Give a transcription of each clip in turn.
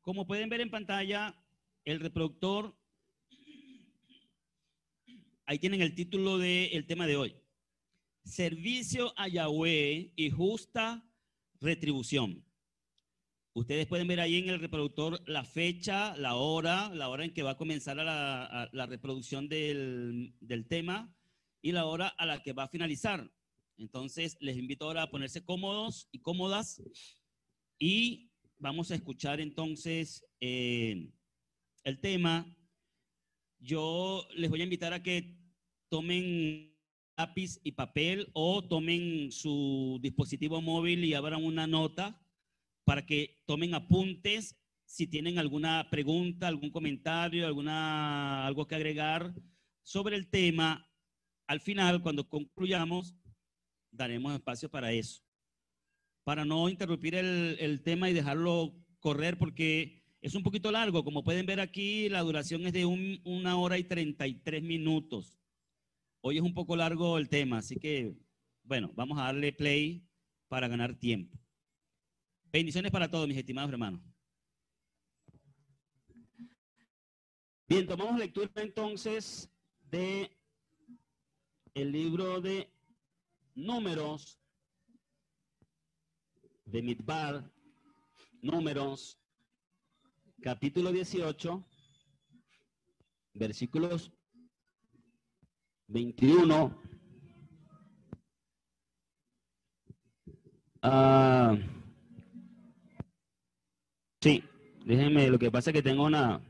Como pueden ver en pantalla, el reproductor, ahí tienen el título del tema de hoy. Servicio a Yahweh y justa retribución. Ustedes pueden ver ahí en el reproductor la fecha, la hora en que va a comenzar la reproducción del tema y la hora a la que va a finalizar. Entonces, les invito ahora a ponerse cómodos y cómodas y vamos a escuchar entonces el tema. Yo les voy a invitar a que tomen lápiz y papel o tomen su dispositivo móvil y abran una nota para que tomen apuntes si tienen alguna pregunta, algún comentario, algo que agregar sobre el tema. Al final, cuando concluyamos, daremos espacio para eso. Para no interrumpir el tema y dejarlo correr porque es un poquito largo. Como pueden ver aquí, la duración es de 1 hora y 33 minutos. Hoy es un poco largo el tema, así que, bueno, vamos a darle play para ganar tiempo. Bendiciones para todos, mis estimados hermanos. Bien, tomamos lectura entonces de el libro de Números, de Midbar, Números, capítulo 18, versículos 21 sí, déjenme, lo que pasa es que tengo la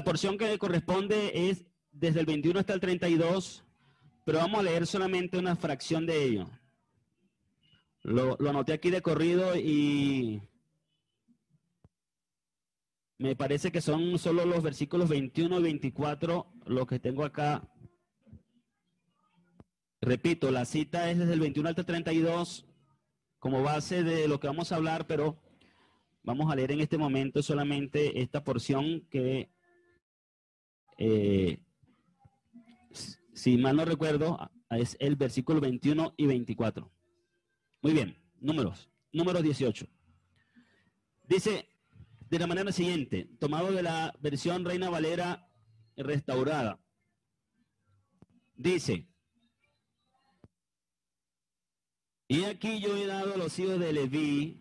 porción que corresponde es desde el 21 hasta el 32, pero vamos a leer solamente una fracción de ello. Lo anoté aquí de corrido y me parece que son solo los versículos 21 y 24 los que tengo acá. Repito, la cita es desde el 21 hasta el 32 como base de lo que vamos a hablar, pero vamos a leer en este momento solamente esta porción que, si mal no recuerdo, es el versículo 21 y 24. Muy bien, números 18. Dice de la manera siguiente, tomado de la versión Reina Valera restaurada. Dice: y aquí yo he dado a los hijos de Leví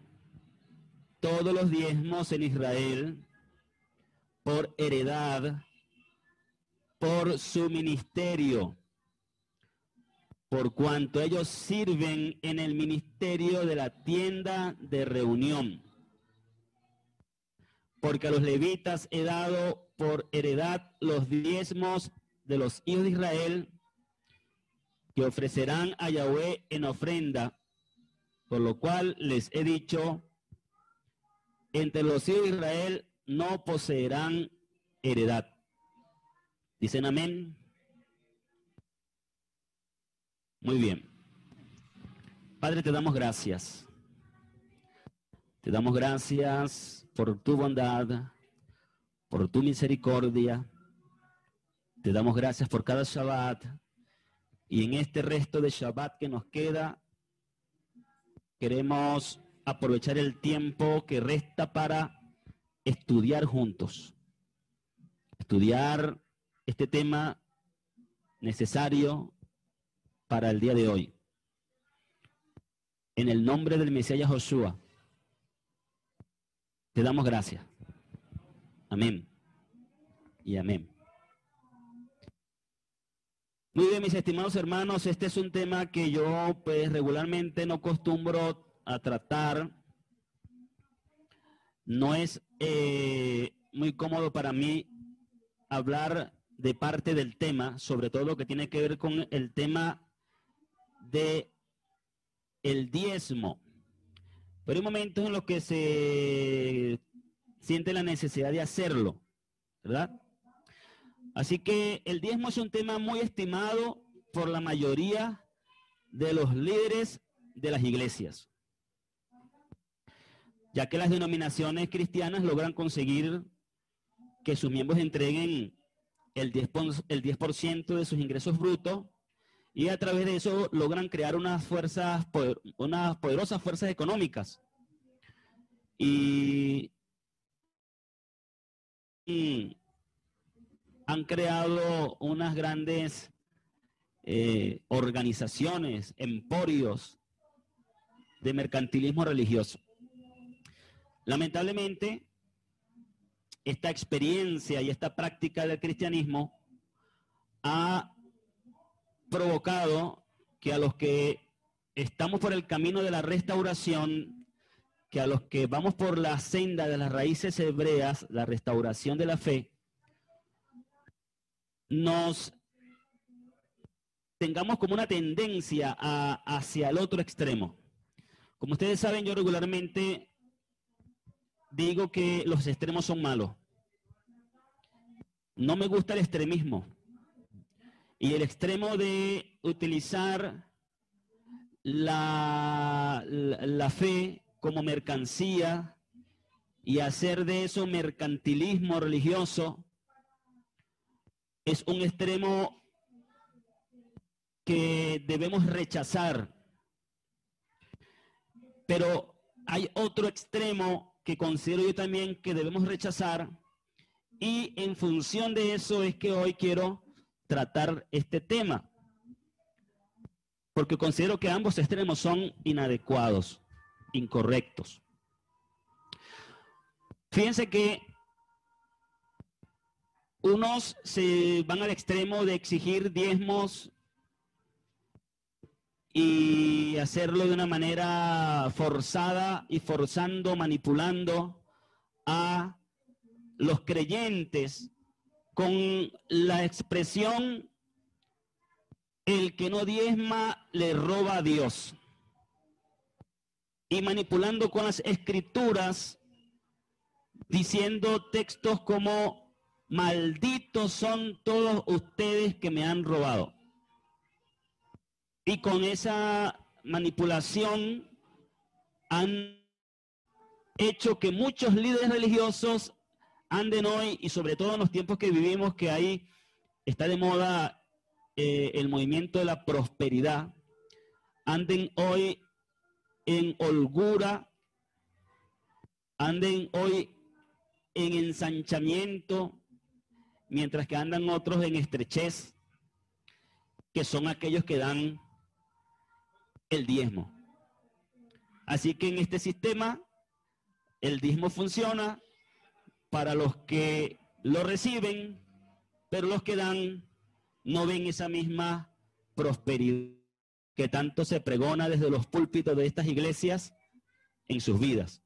todos los diezmos en Israel por heredad, por su ministerio, por cuanto ellos sirven en el ministerio de la tienda de reunión. Porque a los levitas he dado por heredad los diezmos de los hijos de Israel, que ofrecerán a Yahweh en ofrenda, por lo cual les he dicho: entre los hijos de Israel no poseerán heredad. ¿Dicen amén? Muy bien. Padre, te damos gracias. Te damos gracias por tu bondad, por tu misericordia. Te damos gracias por cada Shabbat. Y en este resto de Shabbat que nos queda, queremos aprovechar el tiempo que resta para estudiar juntos. Estudiar este tema necesario para el día de hoy. En el nombre del Mesías Josué, te damos gracias. Amén. Y amén. Muy bien, mis estimados hermanos, este es un tema que yo pues regularmente no acostumbro a tratar. No es muy cómodo para mí hablar de parte del tema, sobre todo lo que tiene que ver con el tema de el diezmo. Pero hay momentos en los que se siente la necesidad de hacerlo, ¿verdad? Así que el diezmo es un tema muy estimado por la mayoría de los líderes de las iglesias, ya que las denominaciones cristianas logran conseguir que sus miembros entreguen el 10% de sus ingresos brutos, y a través de eso logran crear unas poderosas fuerzas económicas. Y han creado unas grandes organizaciones, emporios de mercantilismo religioso. Lamentablemente, esta experiencia y esta práctica del cristianismo ha provocado que a los que estamos por el camino de la restauración, que a los que vamos por la senda de las raíces hebreas, la restauración de la fe, nos tengamos como una tendencia hacia el otro extremo. Como ustedes saben, yo regularmente digo que los extremos son malos. No me gusta el extremismo. Y el extremo de utilizar la fe como mercancía y hacer de eso mercantilismo religioso es un extremo que debemos rechazar. Pero hay otro extremo que considero yo también que debemos rechazar, y en función de eso es que hoy quiero tratar este tema, porque considero que ambos extremos son inadecuados, incorrectos. Fíjense que unos se van al extremo de exigir diezmos y hacerlo de una manera forzada y forzando, manipulando a los creyentes con la expresión: el que no diezma le roba a Dios, y manipulando con las escrituras, diciendo textos como: malditos son todos ustedes que me han robado. Y con esa manipulación han hecho que muchos líderes religiosos anden hoy, y sobre todo en los tiempos que vivimos, que ahí está de moda el movimiento de la prosperidad, anden hoy en holgura, anden hoy en ensanchamiento, mientras que andan otros en estrechez, que son aquellos que dan el diezmo. Así que en este sistema el diezmo funciona para los que lo reciben, pero los que dan no ven esa misma prosperidad que tanto se pregona desde los púlpitos de estas iglesias en sus vidas.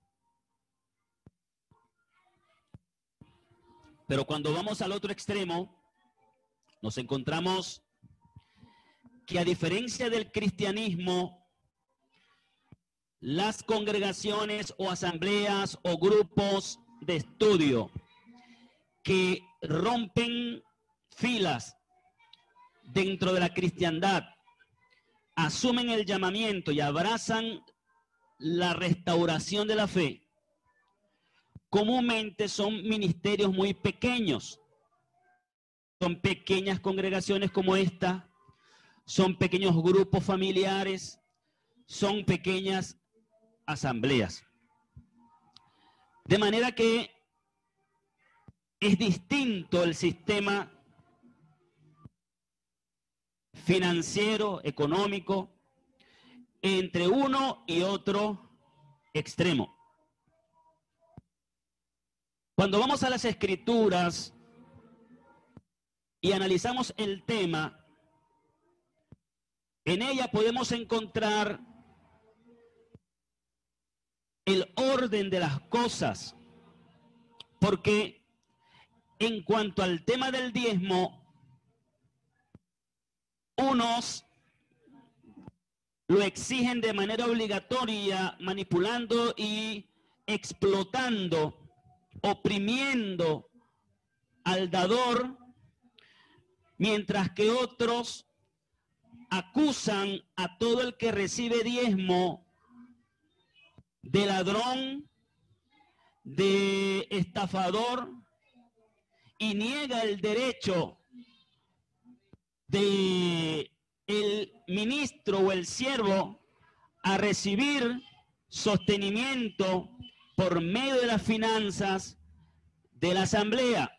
Pero cuando vamos al otro extremo, nos encontramos que, a diferencia del cristianismo, las congregaciones o asambleas o grupos de estudio que rompen filas dentro de la cristiandad, asumen el llamamiento y abrazan la restauración de la fe, comúnmente son ministerios muy pequeños. Son pequeñas congregaciones como esta, son pequeños grupos familiares, son pequeñas asambleas. De manera que es distinto el sistema financiero, económico, entre uno y otro extremo. Cuando vamos a las Escrituras y analizamos el tema, en ella podemos encontrar el orden de las cosas, porque en cuanto al tema del diezmo, unos lo exigen de manera obligatoria, manipulando y explotando, oprimiendo al dador, mientras que otros acusan a todo el que recibe diezmo de ladrón, de estafador, y niega el derecho de el ministro o el siervo a recibir sostenimiento por medio de las finanzas de la asamblea.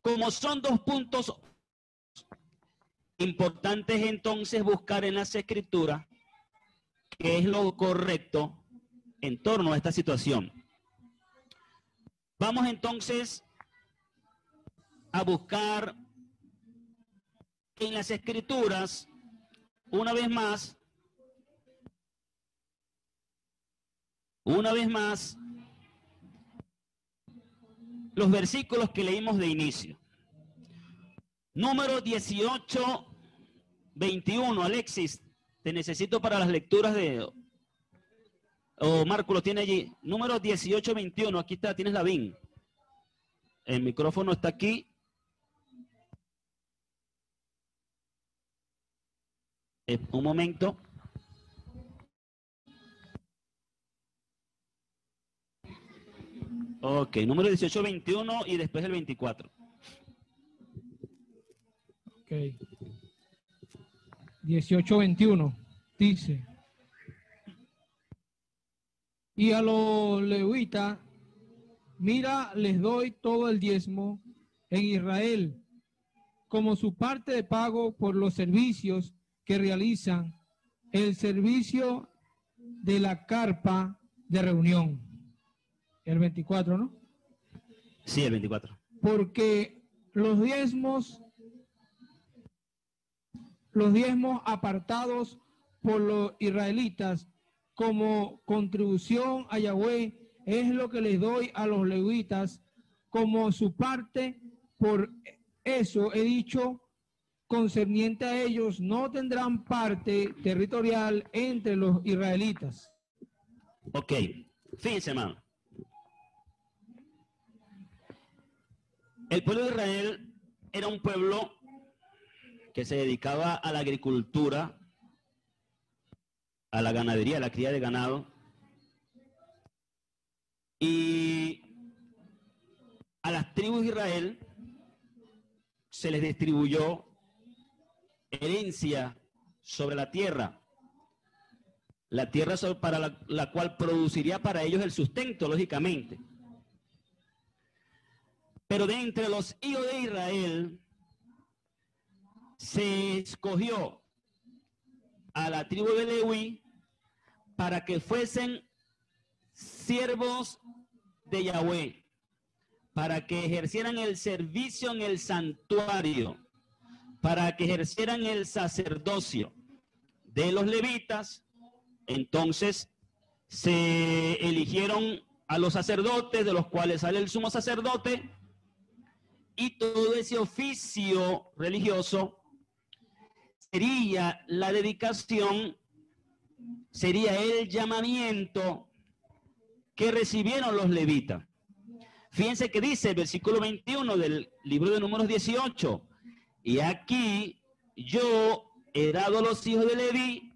Como son dos puntos importantes, entonces buscar en las escrituras qué es lo correcto en torno a esta situación. Vamos entonces a buscar en las escrituras, una vez más, los versículos que leímos de inicio. Número 18, 21. Alexis, te necesito para las lecturas de... Marco lo tiene allí. Número 18, 21. Aquí está, tienes la BIN. El micrófono está aquí. Un momento. Ok, número 18, 21 y después el 24. Ok. 18, 21. Dice: y a los levitas, mira, les doy todo el diezmo en Israel, como su parte de pago por los servicios que realizan, el servicio de la carpa de reunión. El 24, ¿no? Sí, el 24. Porque los diezmos apartados por los israelitas como contribución a Yahweh es lo que les doy a los levitas como su parte. Por eso he dicho, concerniente a ellos, no tendrán parte territorial entre los israelitas. Ok, fíjense, hermano. El pueblo de Israel era un pueblo que se dedicaba a la agricultura, a la ganadería, a la cría de ganado. Y a las tribus de Israel se les distribuyó herencia sobre la tierra para la cual produciría para ellos el sustento, lógicamente. Pero de entre los hijos de Israel se escogió a la tribu de Leví para que fuesen siervos de Yahweh, para que ejercieran el servicio en el santuario, para que ejercieran el sacerdocio de los levitas. Entonces se eligieron a los sacerdotes, de los cuales sale el sumo sacerdote, y todo ese oficio religioso sería la dedicación, sería el llamamiento que recibieron los levitas. Fíjense que dice el versículo 21 del libro de Números 18, y aquí yo he dado a los hijos de Leví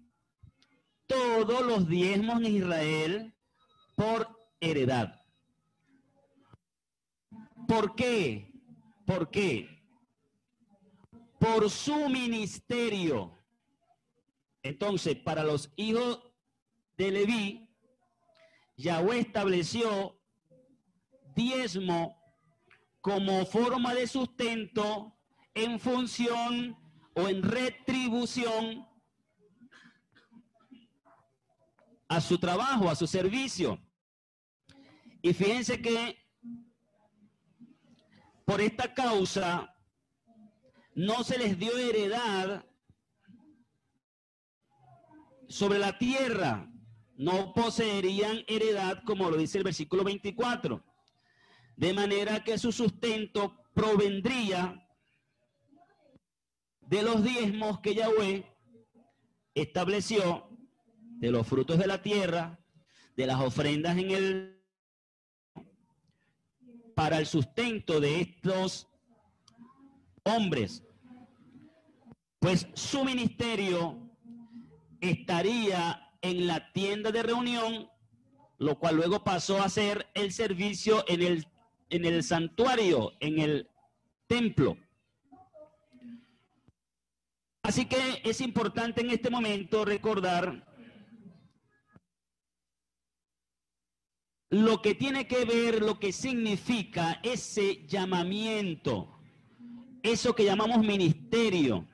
todos los diezmos en Israel por heredad. ¿Por qué? ¿Por qué? Por su ministerio. Entonces, para los hijos de Leví, Yahweh estableció diezmo como forma de sustento en función o en retribución a su trabajo, a su servicio. Y fíjense que por esta causa no se les dio heredad sobre la tierra, no poseerían heredad, como lo dice el versículo 24, de manera que su sustento provendría de los diezmos que Yahweh estableció, de los frutos de la tierra, de las ofrendas para el sustento de estos hombres. Pues su ministerio estaría en la tienda de reunión, lo cual luego pasó a ser el servicio en el santuario, en el templo. Así que es importante en este momento recordar lo que tiene que ver, lo que significa ese llamamiento, eso que llamamos ministerio.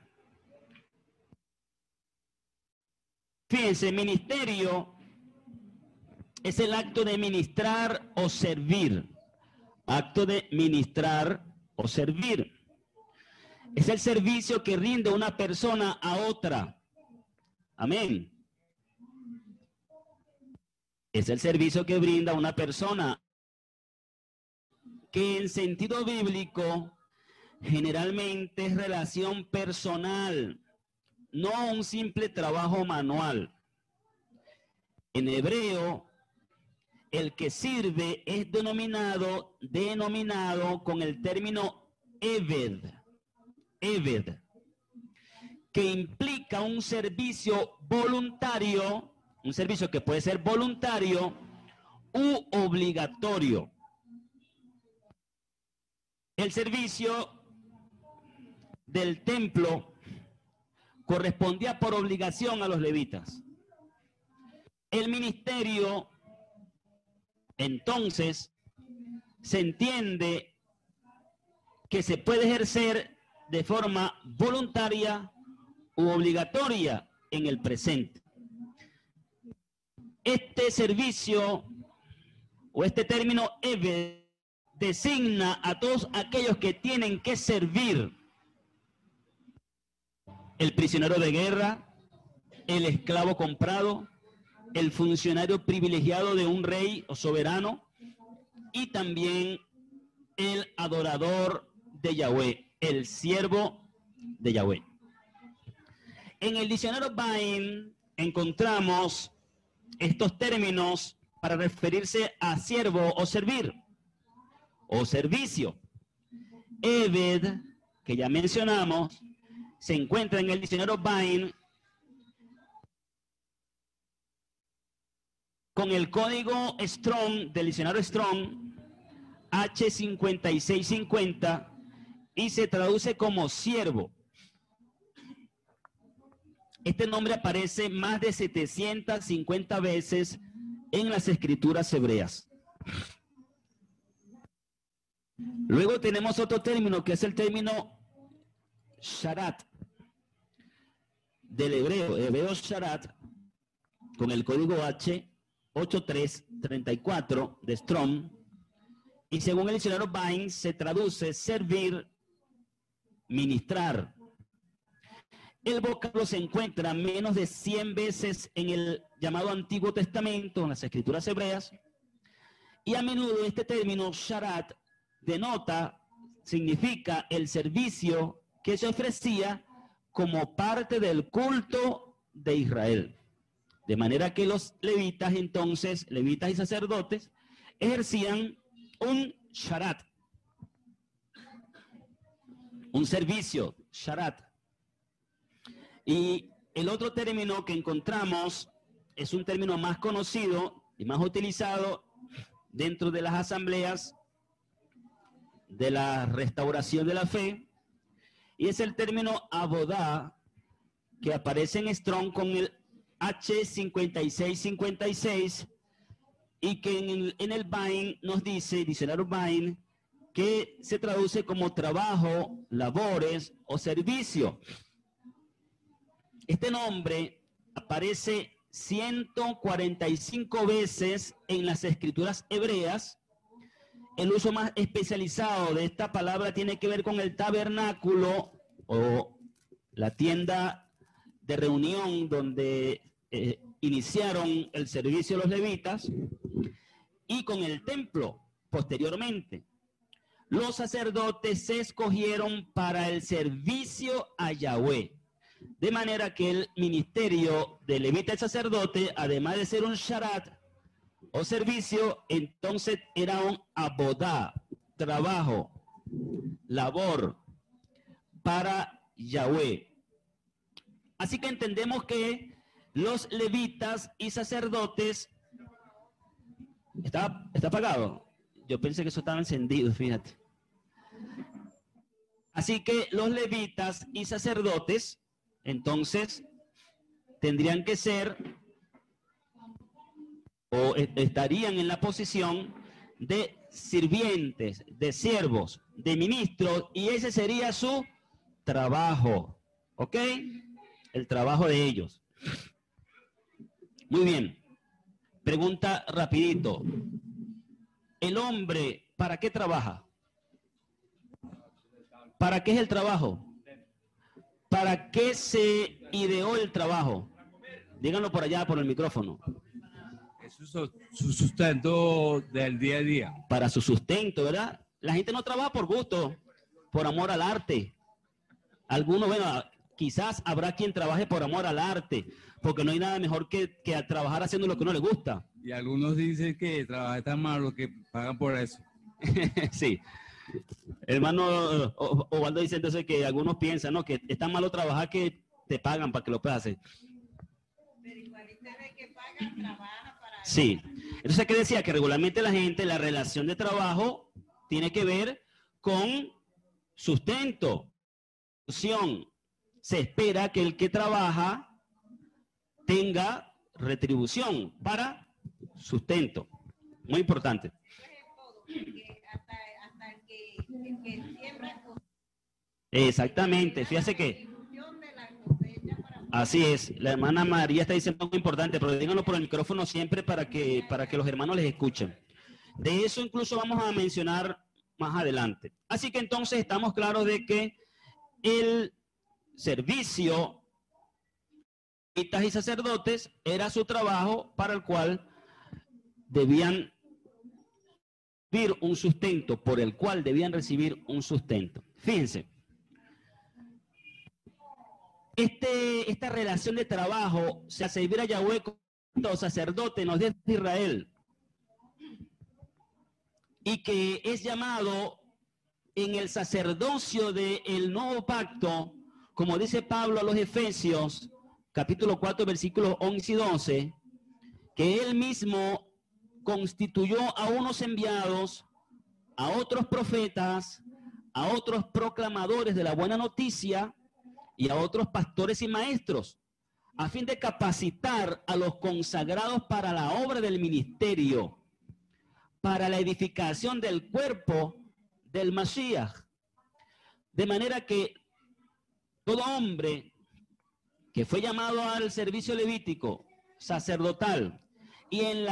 Fíjense, ministerio es el acto de ministrar o servir. Acto de ministrar o servir. Es el servicio que rinde una persona a otra. Amén. Es el servicio que brinda una persona que en sentido bíblico generalmente es relación personal, no un simple trabajo manual. En hebreo, el que sirve es denominado con el término eved, que implica un servicio voluntario, un servicio que puede ser voluntario u obligatorio. El servicio del templo correspondía por obligación a los levitas. El ministerio, entonces, se entiende que se puede ejercer de forma voluntaria u obligatoria en el presente. Este servicio o este término eved designa a todos aquellos que tienen que servir: el prisionero de guerra, el esclavo comprado, el funcionario privilegiado de un rey o soberano, y también el adorador de Yahweh, el siervo de Yahweh. En el diccionario Bain encontramos estos términos para referirse a siervo o servir o servicio. Eved, que ya mencionamos, se encuentra en el diccionario Bain con el código Strong del diccionario Strong H5650 y se traduce como siervo. Este nombre aparece más de 750 veces en las escrituras hebreas. Luego tenemos otro término que es el término sharat, del hebreo sharat, con el código H8334 de Strong, y según el diccionario Bain se traduce servir, ministrar. El vocablo se encuentra menos de 100 veces en el llamado Antiguo Testamento, en las escrituras hebreas, y a menudo este término sharat significa el servicio que se ofrecía como parte del culto de Israel. De manera que los levitas entonces, levitas y sacerdotes, ejercían un sharat, un servicio, sharat. Y el otro término que encontramos es un término más conocido y más utilizado dentro de las asambleas de la restauración de la fe, y es el término abodá, que aparece en Strong con el H5656 y que en el Bain nos dice, diccionario Bain, que se traduce como trabajo, labores o servicio. Este nombre aparece 145 veces en las escrituras hebreas. El uso más especializado de esta palabra tiene que ver con el tabernáculo o la tienda de reunión donde iniciaron el servicio de los levitas, y con el templo posteriormente. Los sacerdotes se escogieron para el servicio a Yahweh. De manera que el ministerio de levita y sacerdote, además de ser un sharat o servicio, entonces era un abodá, trabajo, labor para Yahweh. Así que entendemos que los levitas y sacerdotes... ¿Está apagado? Yo pensé que eso estaba encendido, fíjate. Así que los levitas y sacerdotes entonces tendrían que ser o estarían en la posición de sirvientes, de siervos, de ministros, y ese sería su trabajo, ¿ok? El trabajo de ellos. Muy bien. Pregunta rapidito. ¿El hombre para qué trabaja? ¿Para qué es el trabajo? ¿Para qué se ideó el trabajo? Díganlo por allá, por el micrófono. Es su sustento del día a día. Para su sustento, ¿verdad? La gente no trabaja por gusto, por amor al arte. Algunos, bueno, quizás habrá quien trabaje por amor al arte, porque no hay nada mejor que trabajar haciendo lo que no le gusta. Y algunos dicen que trabajar tan malo que pagan por eso. Sí. Hermano Ovaldo dice entonces que algunos piensan, ¿no? Que es tan malo trabajar que te pagan para que lo puedas hacer. Pero igualito de que pagan, trabaja para... Sí. Entonces, ¿qué decía? Que regularmente la gente, la relación de trabajo tiene que ver con sustento, se espera que el que trabaja tenga retribución para sustento. Muy importante. Hasta el que siembra. Exactamente. Fíjate que así es. La hermana María está diciendo algo importante, pero díganlo por el micrófono siempre para que los hermanos les escuchen. De eso incluso vamos a mencionar más adelante. Así que entonces estamos claros de que el servicio de levitas y sacerdotes era su trabajo para el cual debían recibir un sustento, por el cual debían recibir un sustento. Fíjense, esta relación de trabajo, o sea, servir a Yahweh como sacerdote nos deja Israel, y que es llamado en el sacerdocio del nuevo pacto, como dice Pablo a los Efesios, capítulo 4, versículos 11 y 12, que él mismo constituyó a unos enviados, a otros profetas, a otros proclamadores de la buena noticia y a otros pastores y maestros, a fin de capacitar a los consagrados para la obra del ministerio, para la edificación del cuerpo del Mashiach. De manera que todo hombre que fue llamado al servicio levítico, sacerdotal, y en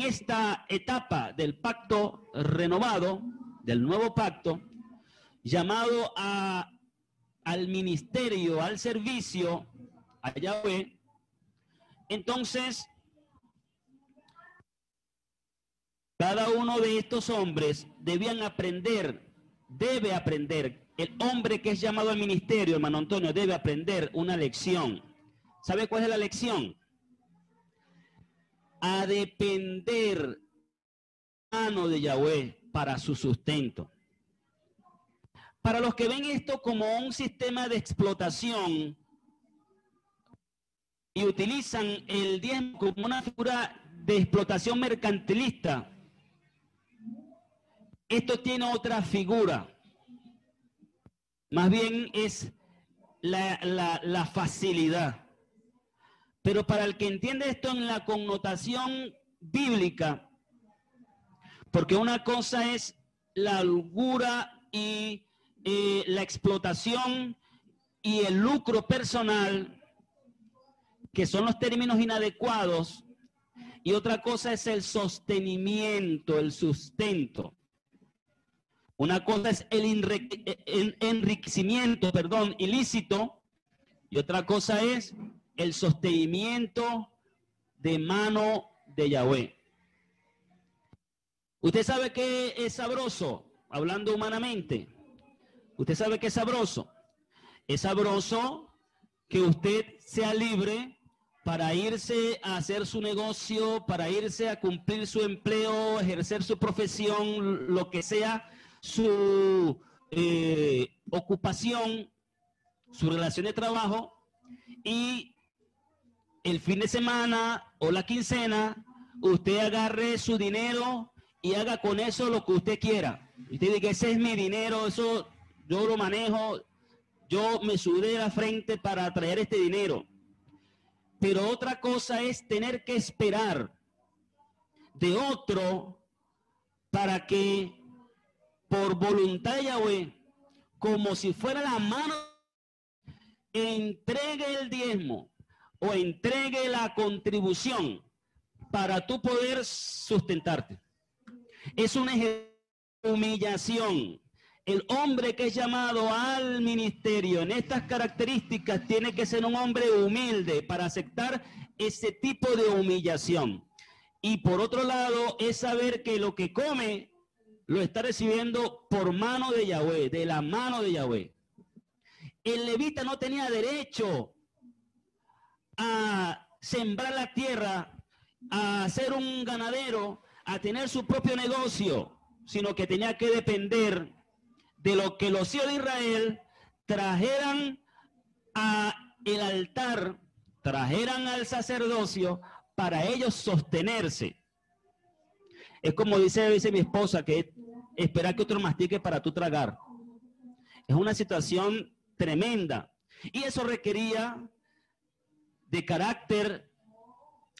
esta etapa del pacto renovado, del nuevo pacto, llamado al ministerio, al servicio, a Yahweh, entonces cada uno de estos hombres debe aprender, el hombre que es llamado al ministerio, hermano Antonio, debe aprender una lección. ¿Sabe cuál es la lección? A depender mano de Yahweh para su sustento. Para los que ven esto como un sistema de explotación y utilizan el diezmo como una figura de explotación mercantilista, esto tiene otra figura. Más bien es la facilidad. Pero para el que entiende esto en la connotación bíblica, porque una cosa es la holgura y la explotación y el lucro personal, que son los términos inadecuados, y otra cosa es el sostenimiento, el sustento. Una cosa es el enriquecimiento, ilícito, y otra cosa es el sostenimiento de mano de Yahweh. Usted sabe que es sabroso, hablando humanamente. Usted sabe que es sabroso. Es sabroso que usted sea libre para irse a hacer su negocio, para irse a cumplir su empleo, ejercer su profesión, lo que sea su ocupación, su relación de trabajo, y el fin de semana o la quincena usted agarre su dinero y haga con eso lo que usted quiera. Usted diga, ese es mi dinero, eso yo lo manejo, yo me sudé la frente para traer este dinero. Pero otra cosa es tener que esperar de otro para que por voluntad de Yahweh, como si fuera la mano, entregue el diezmo o entregue la contribución para tú poder sustentarte. Es una humillación. El hombre que es llamado al ministerio en estas características tiene que ser un hombre humilde para aceptar ese tipo de humillación. Y por otro lado es saber que lo que come lo está recibiendo por mano de Yahweh, de la mano de Yahweh. El levita no tenía derecho a sembrar la tierra, a ser un ganadero, a tener su propio negocio, sino que tenía que depender de lo que los hijos de Israel trajeran al altar, trajeran al sacerdocio para ellos sostenerse. Es como dice mi esposa, que esperar que otro mastique para tú tragar. Es una situación tremenda. Y eso requería de carácter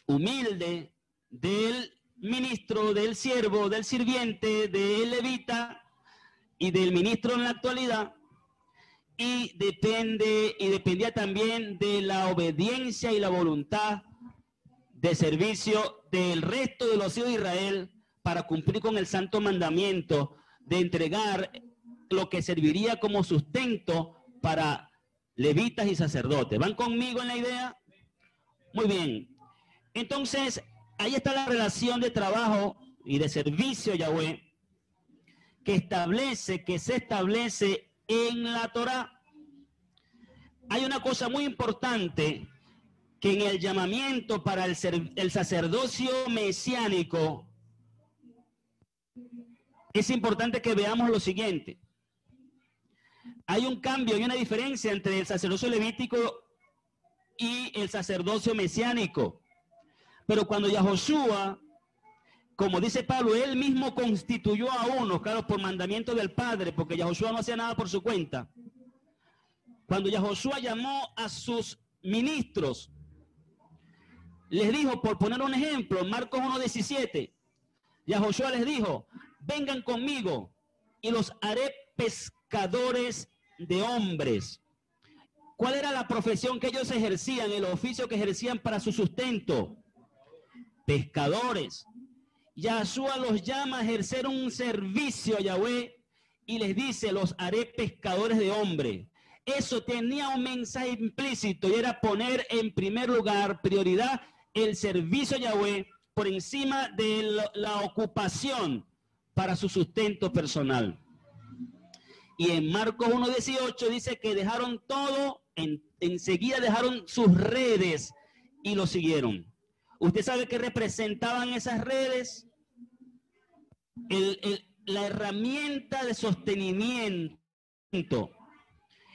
humilde del ministro, del siervo, del sirviente, del levita y del ministro en la actualidad. Y dependía también de la obediencia y la voluntad de servicio del resto de los hijos de Israel para cumplir con el santo mandamiento de entregar lo que serviría como sustento para levitas y sacerdotes. ¿Van conmigo en la idea? Muy bien. Entonces, ahí está la relación de trabajo y de servicio a Yahweh que se establece en la Torá. Hay una cosa muy importante que en el llamamiento para el sacerdocio mesiánico es importante que veamos lo siguiente. Hay un cambio y una diferencia entre el sacerdocio levítico y el sacerdocio mesiánico. Pero cuando Yahoshua, como dice Pablo, él mismo constituyó a uno, claro, por mandamiento del Padre, porque Yahoshua no hacía nada por su cuenta. Cuando Yahoshua llamó a sus ministros, les dijo, por poner un ejemplo, en Marcos 1:17, Yahoshua les dijo, vengan conmigo y los haré pescadores de hombres. ¿Cuál era la profesión que ellos ejercían, el oficio que ejercían para su sustento? Pescadores. Yahoshua los llama a ejercer un servicio a Yahweh y les dice, los haré pescadores de hombres. Eso tenía un mensaje implícito y era poner en primer lugar, prioridad, el servicio a Yahweh por encima de la ocupación para su sustento personal. Y en Marcos 1:18 dice que dejaron todo, enseguida dejaron sus redes y lo siguieron. ¿Usted sabe qué representaban esas redes? La herramienta de sostenimiento.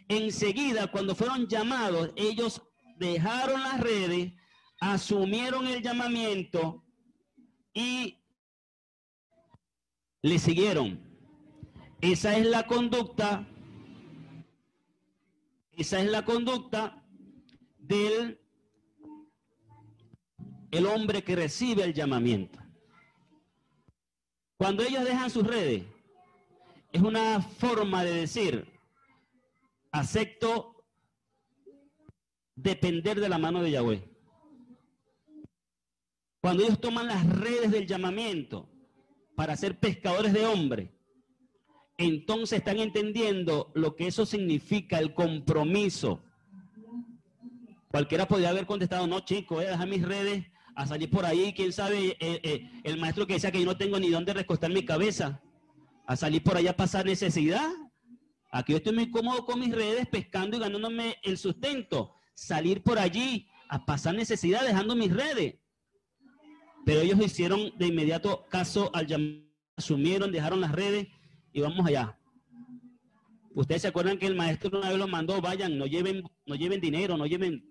Enseguida, cuando fueron llamados, ellos dejaron las redes, asumieron el llamamiento y le siguieron. Esa es la conducta del el hombre que recibe el llamamiento. Cuando ellos dejan sus redes, es una forma de decir, acepto depender de la mano de Yahweh. Cuando ellos toman las redes del llamamiento para ser pescadores de hombres, entonces están entendiendo lo que eso significa, el compromiso. Cualquiera podría haber contestado, no, chico, voy a dejar mis redes a salir por ahí, quién sabe, el maestro que decía que yo no tengo ni dónde recostar mi cabeza, a salir por allá a pasar necesidad. Aquí yo estoy muy cómodo con mis redes, pescando y ganándome el sustento. Salir por allí a pasar necesidad dejando mis redes. Pero ellos hicieron de inmediato caso al llamado, asumieron, dejaron las redes y vamos allá. Ustedes se acuerdan que el maestro una vez los mandó, vayan, no lleven dinero, no lleven,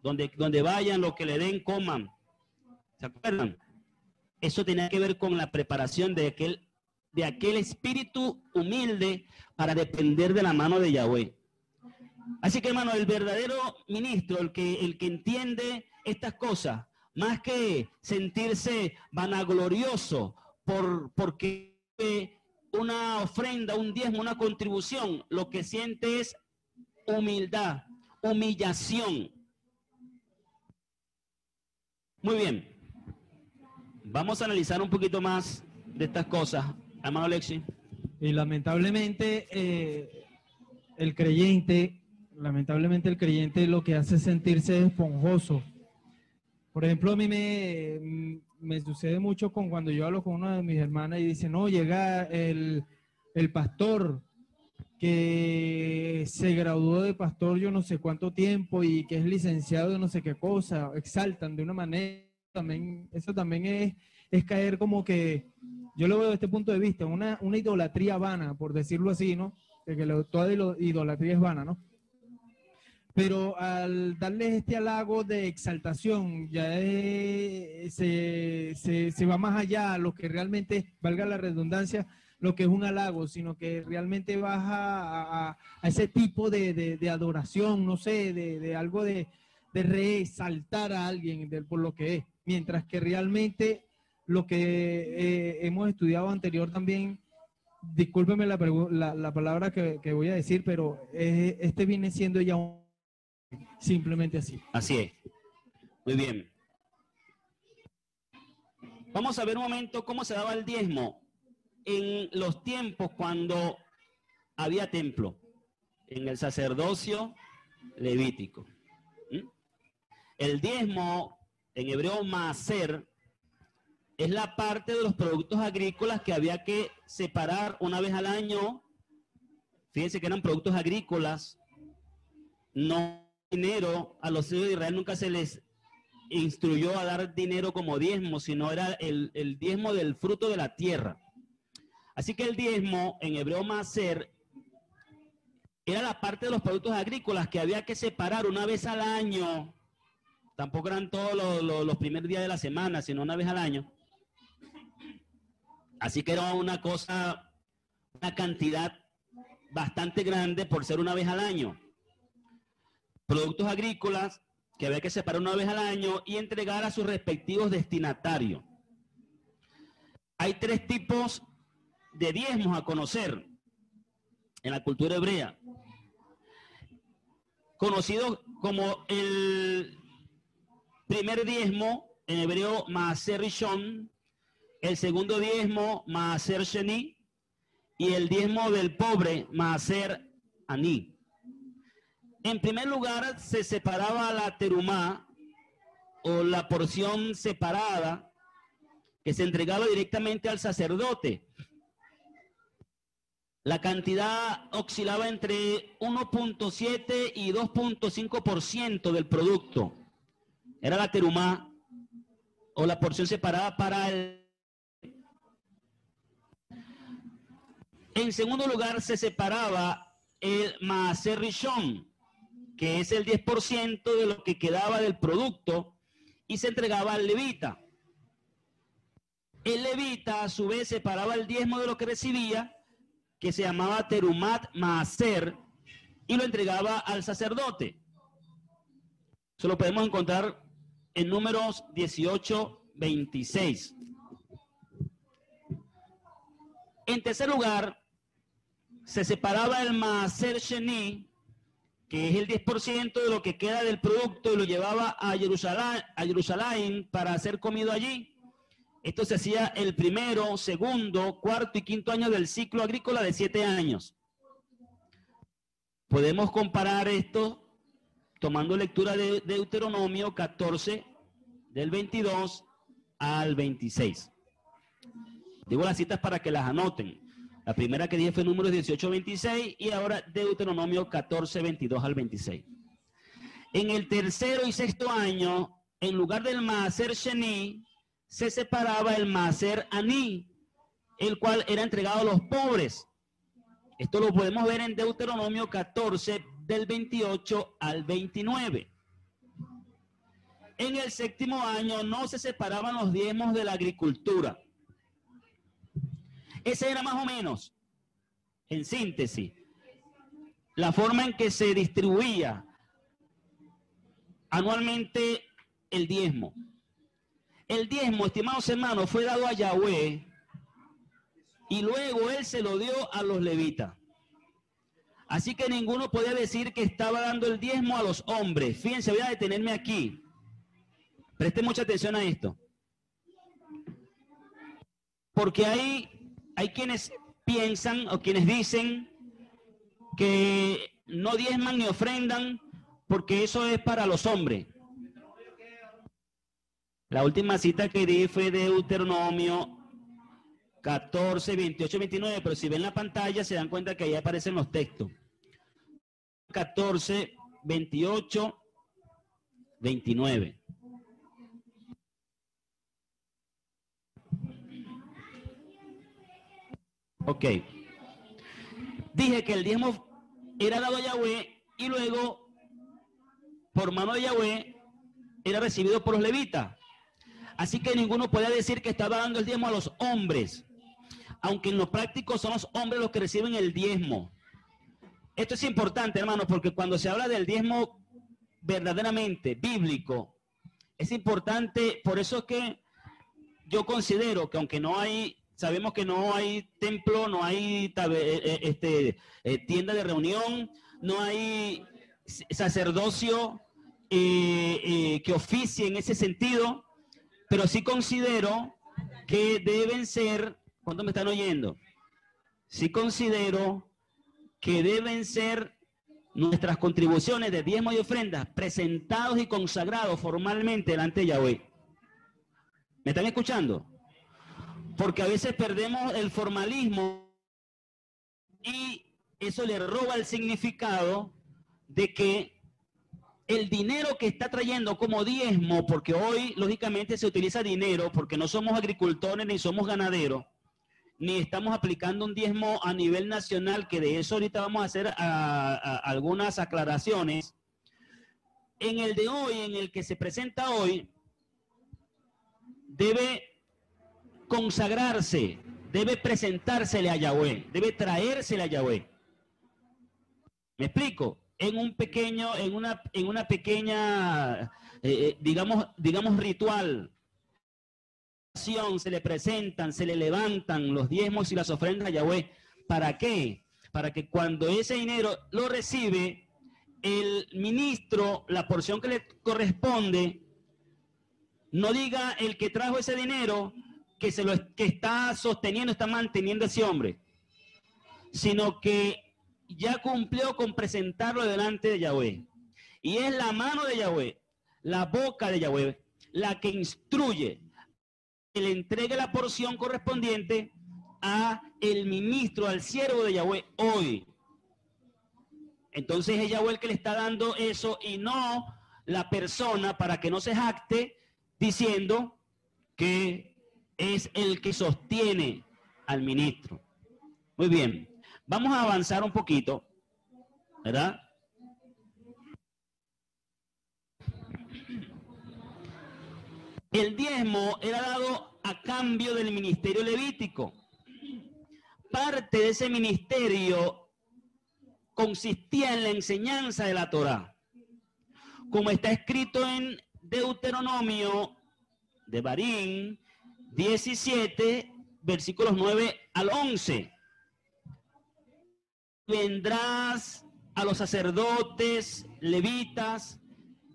donde vayan, lo que le den, coman. ¿Se acuerdan? Eso tenía que ver con la preparación de aquel espíritu humilde para depender de la mano de Yahweh. Así que, hermano, el verdadero ministro, el que entiende estas cosas, más que sentirse vanaglorioso porque una ofrenda, un diezmo, una contribución, lo que siente es humildad, humillación. Muy bien. Vamos a analizar un poquito más de estas cosas. Hermano Alexis. Y lamentablemente el creyente lo que hace es sentirse esponjoso. Por ejemplo, a mí me sucede mucho cuando yo hablo con una de mis hermanas y dice, no, llega el pastor que se graduó de pastor yo no sé cuánto tiempo y que es licenciado de no sé qué cosa, exaltan de una manera, también, eso también es caer como que, yo lo veo desde este punto de vista, una idolatría vana, por decirlo así, ¿no? Toda idolatría es vana, ¿no? Pero al darles este halago de exaltación, ya se va más allá a lo que realmente, valga la redundancia, lo que es un halago, sino que realmente baja a ese tipo de adoración, no sé, de algo de resaltar a alguien por lo que es. Mientras que realmente lo que hemos estudiado anterior también, discúlpeme la palabra que voy a decir, pero este viene siendo ya simplemente así. Así es. Muy bien. Vamos a ver un momento cómo se daba el diezmo en los tiempos cuando había templo, en el sacerdocio levítico. El diezmo, en hebreo maaser, es la parte de los productos agrícolas que había que separar una vez al año. Fíjense que eran productos agrícolas, no dinero. A los hijos de Israel nunca se les instruyó a dar dinero como diezmo, sino era el diezmo del fruto de la tierra. Así que el diezmo, en hebreo maaser, era la parte de los productos agrícolas que había que separar una vez al año. Tampoco eran todos los primeros días de la semana, sino una vez al año. Así que era una cosa, una cantidad bastante grande por ser una vez al año. Productos agrícolas que había que separar una vez al año y entregar a sus respectivos destinatarios. Hay tres tipos de diezmos a conocer en la cultura hebrea, conocidos como el primer diezmo, en hebreo maaser rishon, el segundo diezmo maaser sheni y el diezmo del pobre maaser ani. En primer lugar se separaba la terumá o la porción separada que se entregaba directamente al sacerdote. La cantidad oscilaba entre 1.7 y 2.5% del producto. Era la terumá o la porción separada para el... En segundo lugar se separaba el maaser rishon, que es el 10% de lo que quedaba del producto, y se entregaba al levita. El levita a su vez separaba el diezmo de lo que recibía, que se llamaba terumat maaser, y lo entregaba al sacerdote. Eso lo podemos encontrar en Números 18:26. En tercer lugar, se separaba el maaser sheni, que es el 10% de lo que queda del producto, y lo llevaba a Jerusalén para ser comido allí. Esto se hacía el primero, segundo, cuarto y quinto año del ciclo agrícola de 7 años. Podemos comparar esto tomando lectura de Deuteronomio 14, del 22 al 26. Digo las citas para que las anoten. La primera que dije fue Números 18:26 y ahora Deuteronomio 14, 22 al 26. En el tercero y sexto año, en lugar del maaser sheni, se separaba el maaser ani, el cual era entregado a los pobres. Esto lo podemos ver en Deuteronomio 14, del 28 al 29. En el séptimo año no se separaban los diezmos de la agricultura. Ese era más o menos, en síntesis, la forma en que se distribuía anualmente el diezmo. El diezmo, estimados hermanos, fue dado a Yahweh y luego él se lo dio a los levitas. Así que ninguno podía decir que estaba dando el diezmo a los hombres. Fíjense, voy a detenerme aquí. Preste mucha atención a esto. Porque hay quienes piensan o quienes dicen que no diezman ni ofrendan porque eso es para los hombres. La última cita que di fue de Deuteronomio 14, 28, 29, pero si ven la pantalla se dan cuenta que ahí aparecen los textos. 14, 28, 29. Ok. Dije que el diezmo era dado a Yahweh y luego, por mano de Yahweh, era recibido por los levitas. Así que ninguno podía decir que estaba dando el diezmo a los hombres, aunque en lo práctico son los hombres los que reciben el diezmo. Esto es importante, hermanos, porque cuando se habla del diezmo verdaderamente bíblico, es importante, por eso es que yo considero que aunque no hay, sabemos que no hay templo, no hay tienda de reunión, no hay sacerdocio que oficie en ese sentido, pero sí considero que deben ser, ¿cuántos me están oyendo? Sí considero que deben ser nuestras contribuciones de diezmo y ofrendas presentados y consagrados formalmente delante de Yahweh. ¿Me están escuchando? Porque a veces perdemos el formalismo y eso le roba el significado de que el dinero que está trayendo como diezmo, porque hoy lógicamente se utiliza dinero porque no somos agricultores ni somos ganaderos, ni estamos aplicando un diezmo a nivel nacional, que de eso ahorita vamos a hacer algunas aclaraciones. En el de hoy, en el que se presenta hoy, debe consagrarse, debe presentársele a Yahweh, debe traérsele a Yahweh. ¿Me explico? En un pequeño, en una pequeña, digamos ritual. Se le presentan, se le levantan los diezmos y las ofrendas a Yahweh. ¿Para qué? Para que cuando ese dinero lo recibe, el ministro, la porción que le corresponde, no diga el que trajo ese dinero que está sosteniendo, está manteniendo a ese hombre, sino que ya cumplió con presentarlo delante de Yahweh. Y es la mano de Yahweh, la boca de Yahweh, la que instruye, que le entregue la porción correspondiente a el ministro, al siervo de Yahweh hoy. Entonces es Yahweh el que le está dando eso y no la persona, para que no se jacte diciendo que es el que sostiene al ministro. Muy bien, vamos a avanzar un poquito, ¿verdad? El diezmo era dado a cambio del ministerio levítico. Parte de ese ministerio consistía en la enseñanza de la Torá, como está escrito en Deuteronomio de Barín 17, versículos 9 al 11. Vendrás a los sacerdotes, levitas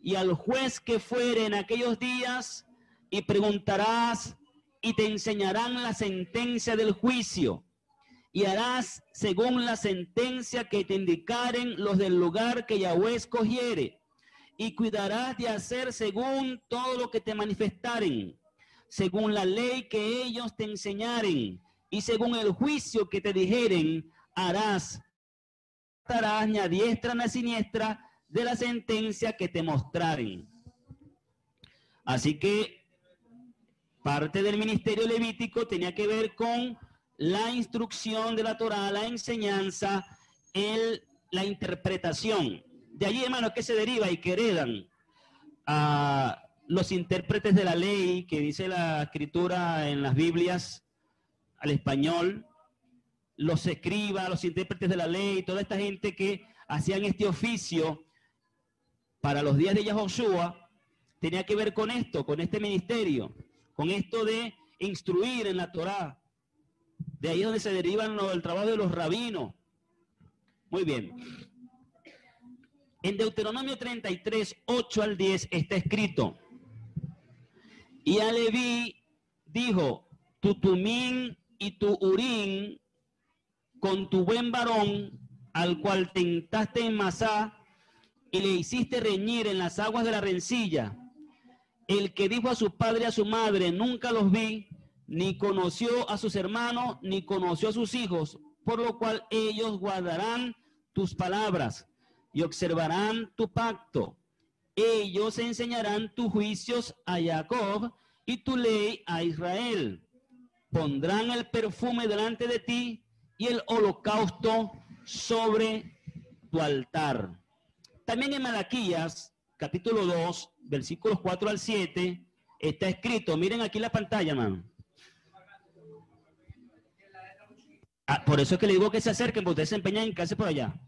y al juez que fuere en aquellos días y preguntarás y te enseñarán la sentencia del juicio y harás según la sentencia que te indicaren los del lugar que Yahweh escogiere y cuidarás de hacer según todo lo que te manifestaren, según la ley que ellos te enseñaren y según el juicio que te dijeren harás, estarás ni a diestra ni a siniestra de la sentencia que te mostraren. Así que parte del ministerio levítico tenía que ver con la instrucción de la Torá, la enseñanza, la interpretación. De allí, hermanos, que se deriva y que heredan a los intérpretes de la ley, que dice la escritura en las Biblias al español, los escribas, los intérpretes de la ley, toda esta gente que hacían este oficio para los días de Yahoshua, tenía que ver con esto, con este ministerio, con esto de instruir en la Torá. De ahí es donde se derivan el trabajo de los rabinos. Muy bien. En Deuteronomio 33, 8 al 10 está escrito: y a Leví dijo, tu Tumín y tu Urín, con tu buen varón, al cual tentaste en Masá, y le hiciste reñir en las aguas de la rencilla, el que dijo a su padre y a su madre, nunca los vi, ni conoció a sus hermanos, ni conoció a sus hijos, por lo cual ellos guardarán tus palabras y observarán tu pacto. Ellos enseñarán tus juicios a Jacob y tu ley a Israel. Pondrán el perfume delante de ti y el holocausto sobre tu altar. También en Malaquías, capítulo 2, versículos 4 al 7, está escrito, miren aquí la pantalla, hermano. Por eso es que le digo que se acerquen, porque ustedes se empeñan en quedarse por allá.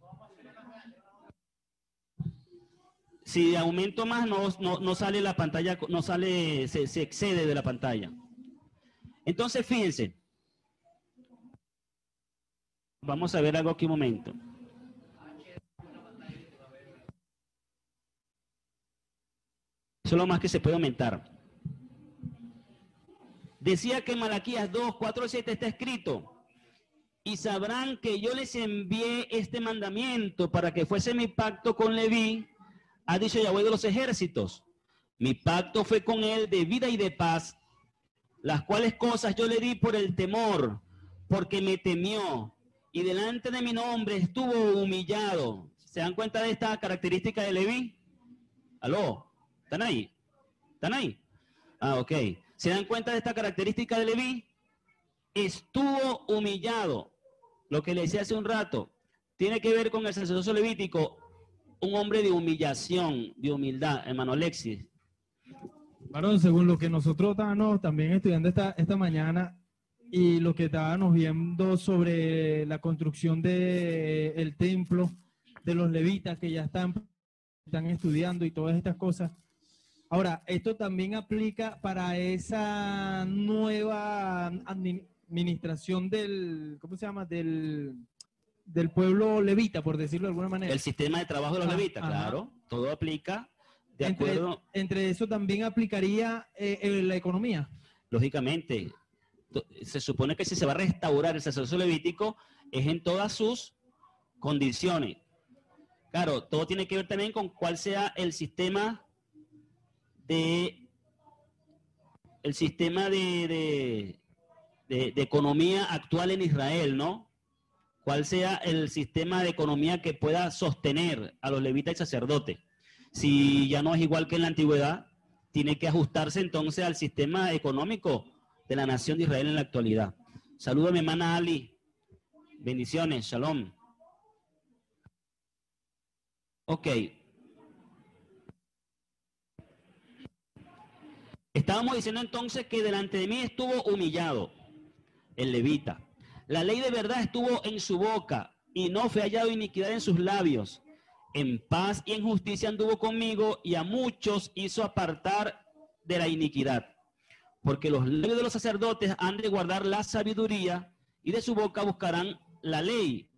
Si aumento más, no sale la pantalla, no sale, se excede de la pantalla. Entonces, fíjense. Vamos a ver algo aquí un momento. Eso es lo más que se puede aumentar. Decía que en Malaquías 2, 4 y 7 está escrito: y sabrán que yo les envié este mandamiento para que fuese mi pacto con Leví, ha dicho Yahweh de los ejércitos. Mi pacto fue con él de vida y de paz, las cuales cosas yo le di por el temor, porque me temió, y delante de mi nombre estuvo humillado. ¿Se dan cuenta de esta característica de Leví? ¿Aló? ¿Están ahí? ¿Están ahí? Ok. ¿Se dan cuenta de esta característica de Leví? Estuvo humillado. Lo que le decía hace un rato, tiene que ver con el sacerdocio levítico, un hombre de humillación, de humildad, hermano Alexis. Varón, según lo que nosotros estábamos también estudiando esta mañana y lo que estábamos viendo sobre la construcción del templo de los levitas que ya están estudiando y todas estas cosas. Ahora, esto también aplica para esa nueva administración del, ¿cómo se llama? Del pueblo levita, por decirlo de alguna manera. El sistema de trabajo de los levitas, claro, todo aplica de acuerdo. Entre eso también aplicaría la economía. Lógicamente, se supone que si se va a restaurar el sacerdocio levítico es en todas sus condiciones. Claro, todo tiene que ver también con cuál sea el sistema de economía actual en Israel, ¿no? Cuál sea el sistema de economía que pueda sostener a los levitas y sacerdotes. Si ya no es igual que en la antigüedad, tiene que ajustarse entonces al sistema económico de la nación de Israel en la actualidad. Saludos a mi hermana Ali. Bendiciones, shalom. Ok. Estábamos diciendo entonces que delante de mí estuvo humillado el levita. La ley de verdad estuvo en su boca y no fue hallado iniquidad en sus labios. En paz y en justicia anduvo conmigo y a muchos hizo apartar de la iniquidad. Porque los labios de los sacerdotes han de guardar la sabiduría y de su boca buscarán la ley.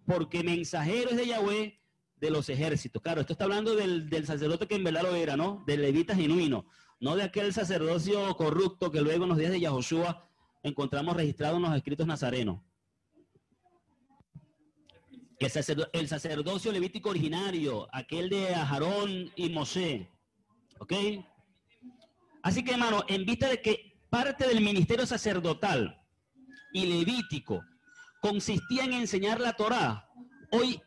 Porque mensajero es de Yahweh de los ejércitos. Claro, esto está hablando del sacerdote que en verdad lo era, ¿no? Del levita genuino. No de aquel sacerdocio corrupto que luego en los días de Yahoshua encontramos registrado en los escritos nazarenos. El sacerdocio levítico originario, aquel de Aarón y Mosé. ¿Ok? Así que, hermano, en vista de que parte del ministerio sacerdotal y levítico consistía en enseñar la Torá, hoy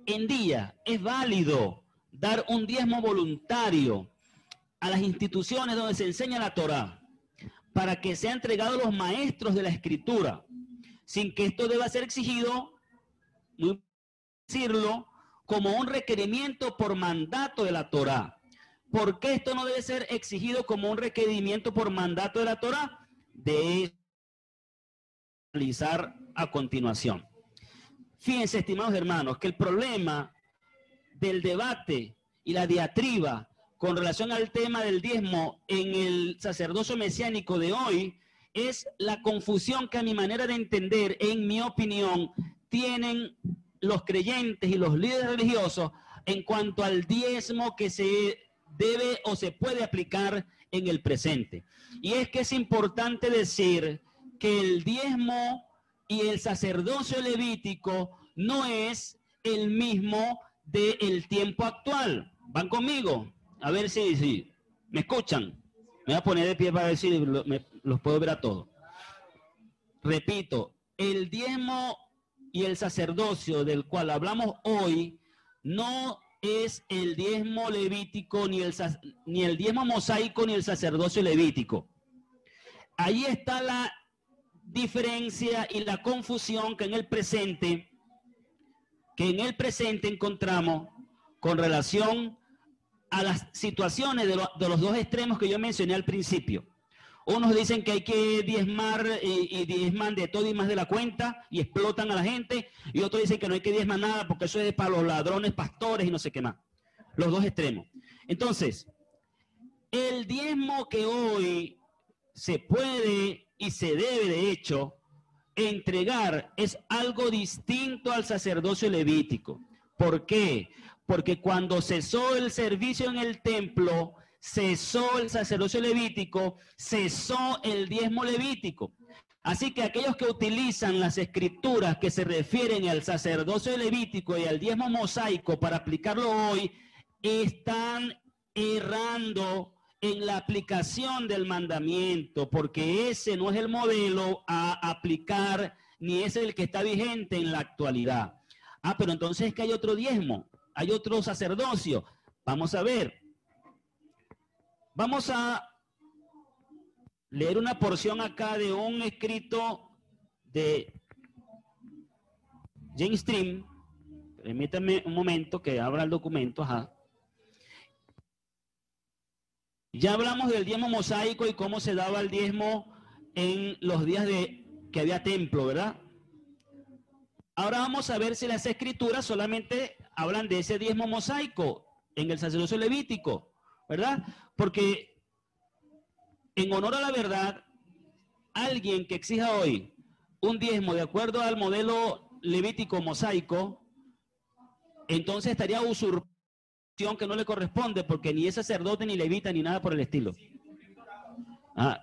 en día es válido dar un diezmo voluntario a las instituciones donde se enseña la Torá, para que sea entregado a los maestros de la Escritura, sin que esto deba ser exigido, decirlo, como un requerimiento por mandato de la Torá. ¿Por qué esto no debe ser exigido como un requerimiento por mandato de la Torá? De analizar a continuación. Fíjense, estimados hermanos, que el problema del debate y la diatriba con relación al tema del diezmo en el sacerdocio mesiánico de hoy es la confusión que, a mi manera de entender, en mi opinión, tienen los creyentes y los líderes religiosos en cuanto al diezmo que se debe o se puede aplicar en el presente. Y es que es importante decir que el diezmo y el sacerdocio levítico no es el mismo del tiempo actual. ¿Van conmigo? A ver si me escuchan. Me voy a poner de pie para ver si los puedo ver a todos. Repito, el diezmo y el sacerdocio del cual hablamos hoy no es el diezmo levítico, ni el diezmo mosaico, ni el sacerdocio levítico. Ahí está la diferencia y la confusión que en el presente encontramos con relación a las situaciones de los dos extremos que yo mencioné al principio. Unos dicen que hay que diezmar y diezman de todo y más de la cuenta y explotan a la gente, y otros dicen que no hay que diezmar nada porque eso es para los ladrones, pastores y no sé qué más. Los dos extremos. Entonces, el diezmo que hoy se puede y se debe, de hecho, entregar es algo distinto al sacerdocio levítico. ¿Por qué? Porque cuando cesó el servicio en el templo, cesó el sacerdocio levítico, cesó el diezmo levítico. Así que aquellos que utilizan las escrituras que se refieren al sacerdocio levítico y al diezmo mosaico para aplicarlo hoy, están errando en la aplicación del mandamiento, porque ese no es el modelo a aplicar, ni es el que está vigente en la actualidad. Ah, pero entonces es que hay otro diezmo, hay otro sacerdocio. Vamos a ver. Vamos a leer una porción acá de un escrito de James Stream. Permítanme un momento que abra el documento. Ajá. Ya hablamos del diezmo mosaico y cómo se daba el diezmo en los días que había templo, ¿verdad? Ahora vamos a ver si las escrituras solamente hablan de ese diezmo mosaico en el sacerdocio levítico, ¿verdad? Porque en honor a la verdad, alguien que exija hoy un diezmo de acuerdo al modelo levítico mosaico, entonces estaría usurpando que no le corresponde, porque ni es sacerdote, ni levita, ni nada por el estilo.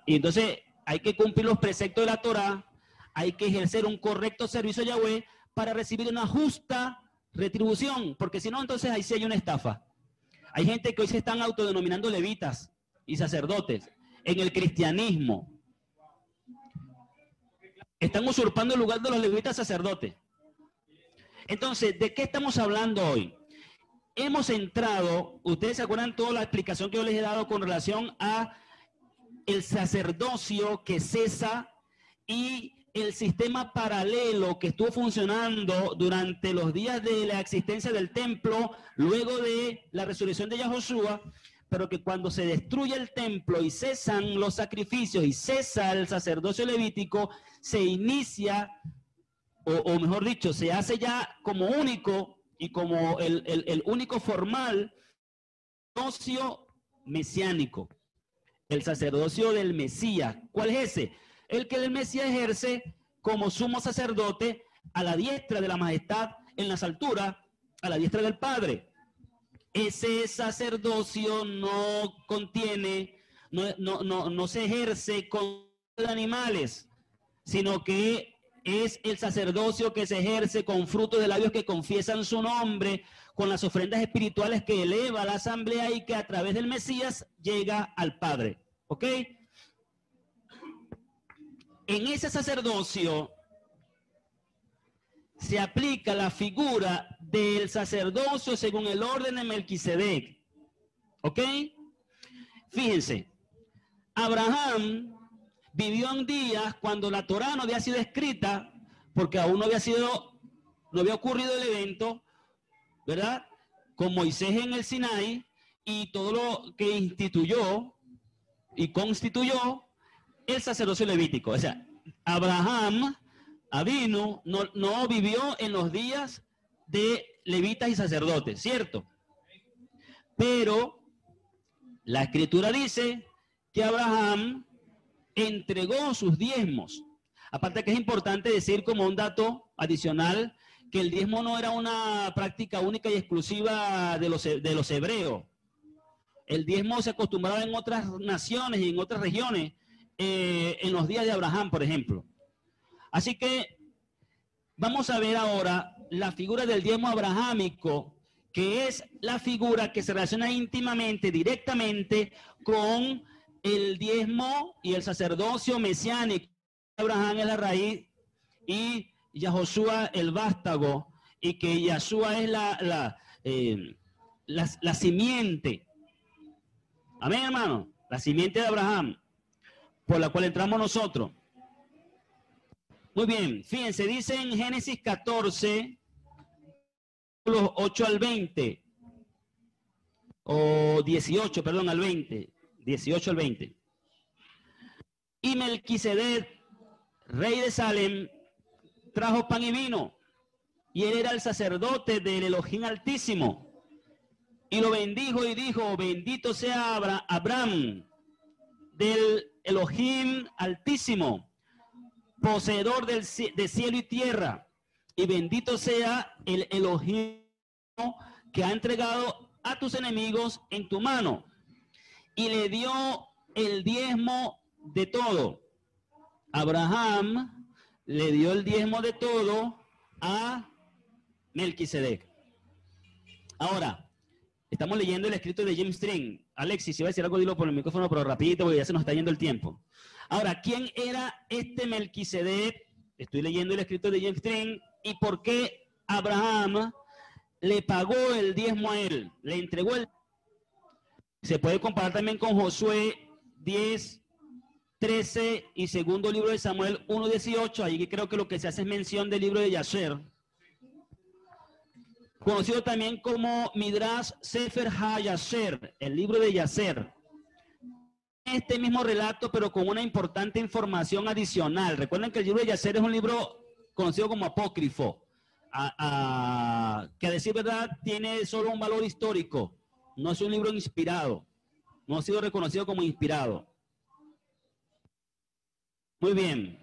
Y entonces hay que cumplir los preceptos de la Torá, hay que ejercer un correcto servicio a Yahweh para recibir una justa retribución, porque si no, entonces ahí sí hay una estafa. Hay gente que hoy se están autodenominando levitas y sacerdotes en el cristianismo. Están usurpando el lugar de los levitas sacerdotes. Entonces, ¿de qué estamos hablando hoy? Hemos entrado, ustedes se acuerdan toda la explicación que yo les he dado con relación a el sacerdocio que cesa y el sistema paralelo que estuvo funcionando durante los días de la existencia del templo, luego de la resurrección de Yahoshua, pero que cuando se destruye el templo y cesan los sacrificios y cesa el sacerdocio levítico, se inicia, o mejor dicho, se hace ya como único y como el único formal sacerdocio mesiánico, el sacerdocio del Mesías. ¿Cuál es ese? El que el Mesías ejerce como sumo sacerdote a la diestra de la majestad en las alturas, a la diestra del Padre. Ese sacerdocio no contiene, no se ejerce con animales, sino que es el sacerdocio que se ejerce con frutos de labios que confiesan su nombre, con las ofrendas espirituales que eleva a la asamblea y que a través del Mesías llega al Padre. ¿Ok? En ese sacerdocio se aplica la figura del sacerdocio según el orden de Melquisedec. ¿Ok? Fíjense, Abraham vivió en días cuando la Torá no había sido escrita, porque aún no había ocurrido el evento, ¿verdad? Con Moisés en el Sinaí y todo lo que instituyó y constituyó el sacerdocio levítico. O sea, Abraham Avinu no vivió en los días de levitas y sacerdotes, ¿cierto? Pero la Escritura dice que Abraham entregó sus diezmos. Aparte que es importante decir como un dato adicional que el diezmo no era una práctica única y exclusiva de los hebreos. El diezmo se acostumbraba en otras naciones y en otras regiones, en los días de Abraham, por ejemplo. Así que vamos a ver ahora la figura del diezmo abrahámico, que es la figura que se relaciona íntimamente, directamente con el diezmo y el sacerdocio mesiánico. Abraham es la raíz y Yahoshua el vástago, y que Yahshua es la simiente. Amén, hermano. La simiente de Abraham, por la cual entramos nosotros. Muy bien, fíjense, dice en Génesis 14, los 8 al 20, o 18, perdón, al 20, 18 al 20. Y Melquisedec, rey de Salem, trajo pan y vino, y él era el sacerdote del Elohim Altísimo. Y lo bendijo y dijo: bendito sea Abraham del Elohim Altísimo, poseedor de cielo y tierra, y bendito sea el Elohim que ha entregado a tus enemigos en tu mano. Y le dio el diezmo de todo. Abraham le dio el diezmo de todo a Melquisedec. Ahora, estamos leyendo el escrito de James Strang. Alexis, si va a decir algo, dilo por el micrófono, pero rapidito, porque ya se nos está yendo el tiempo. Ahora, ¿quién era este Melquisedec? Estoy leyendo el escrito de James Strang. ¿Y por qué Abraham le pagó el diezmo a él? Le entregó el... Se puede comparar también con Josué 10, 13 y segundo libro de Samuel 1, 18. Ahí creo que lo que se hace es mención del libro de Yasher, conocido también como Midrash Sefer HaYasher, el libro de Yasher. Este mismo relato, pero con una importante información adicional. Recuerden que el libro de Yasher es un libro conocido como apócrifo, que a decir verdad tiene solo un valor histórico. No es un libro inspirado, no ha sido reconocido como inspirado. Muy bien.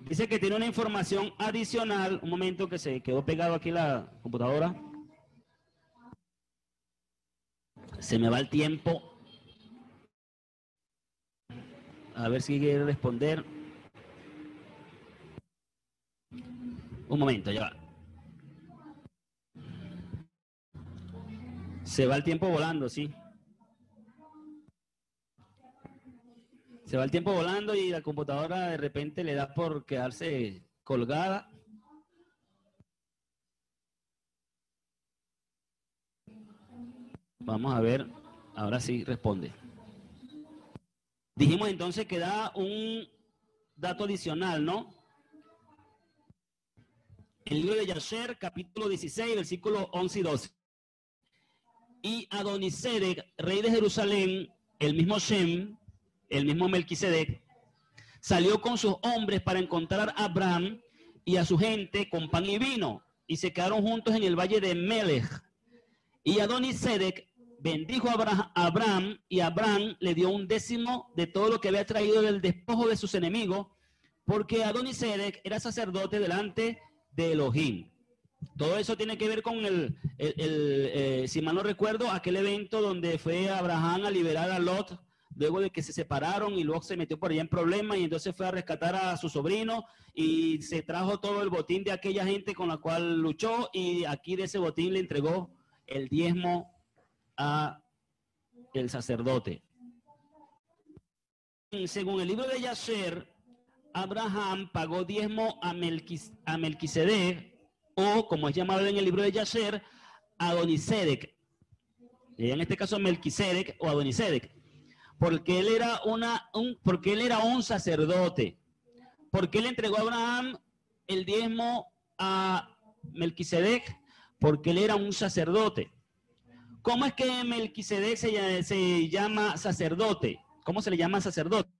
Dice que tiene una información adicional. Un momento, que se quedó pegado aquí la computadora. Se me va el tiempo. A ver si quiere responder. Un momento, ya va. Se va el tiempo volando, sí. Se va el tiempo volando y la computadora de repente le da por quedarse colgada. Vamos a ver, ahora sí responde. Dijimos entonces que da un dato adicional, ¿no? El libro de Yasher, capítulo 16, versículos 11 y 12. Y Adonisedec, rey de Jerusalén, el mismo Shem, el mismo Melquisedec, salió con sus hombres para encontrar a Abraham y a su gente con pan y vino, y se quedaron juntos en el valle de Melech. Y Adonisedec bendijo a Abraham, y Abraham le dio un décimo de todo lo que había traído del despojo de sus enemigos, porque Adonisedec era sacerdote delante de Elohim. Todo eso tiene que ver con si mal no recuerdo, aquel evento donde fue Abraham a liberar a Lot, luego de que se separaron, y luego se metió por allá en problemas, y entonces fue a rescatar a su sobrino, y se trajo todo el botín de aquella gente con la cual luchó, y aquí de ese botín le entregó el diezmo a el sacerdote. Según el libro de Yasher, Abraham pagó diezmo a Melquisedec, o como es llamado en el libro de Yasher, Adonisedec. En este caso Melquisedec o Adonisedec, porque él era un sacerdote. Porque él entregó a Abraham el diezmo a Melquisedec, porque él era un sacerdote. ¿Cómo es que Melquisedec se llama sacerdote? ¿Cómo se le llama sacerdote?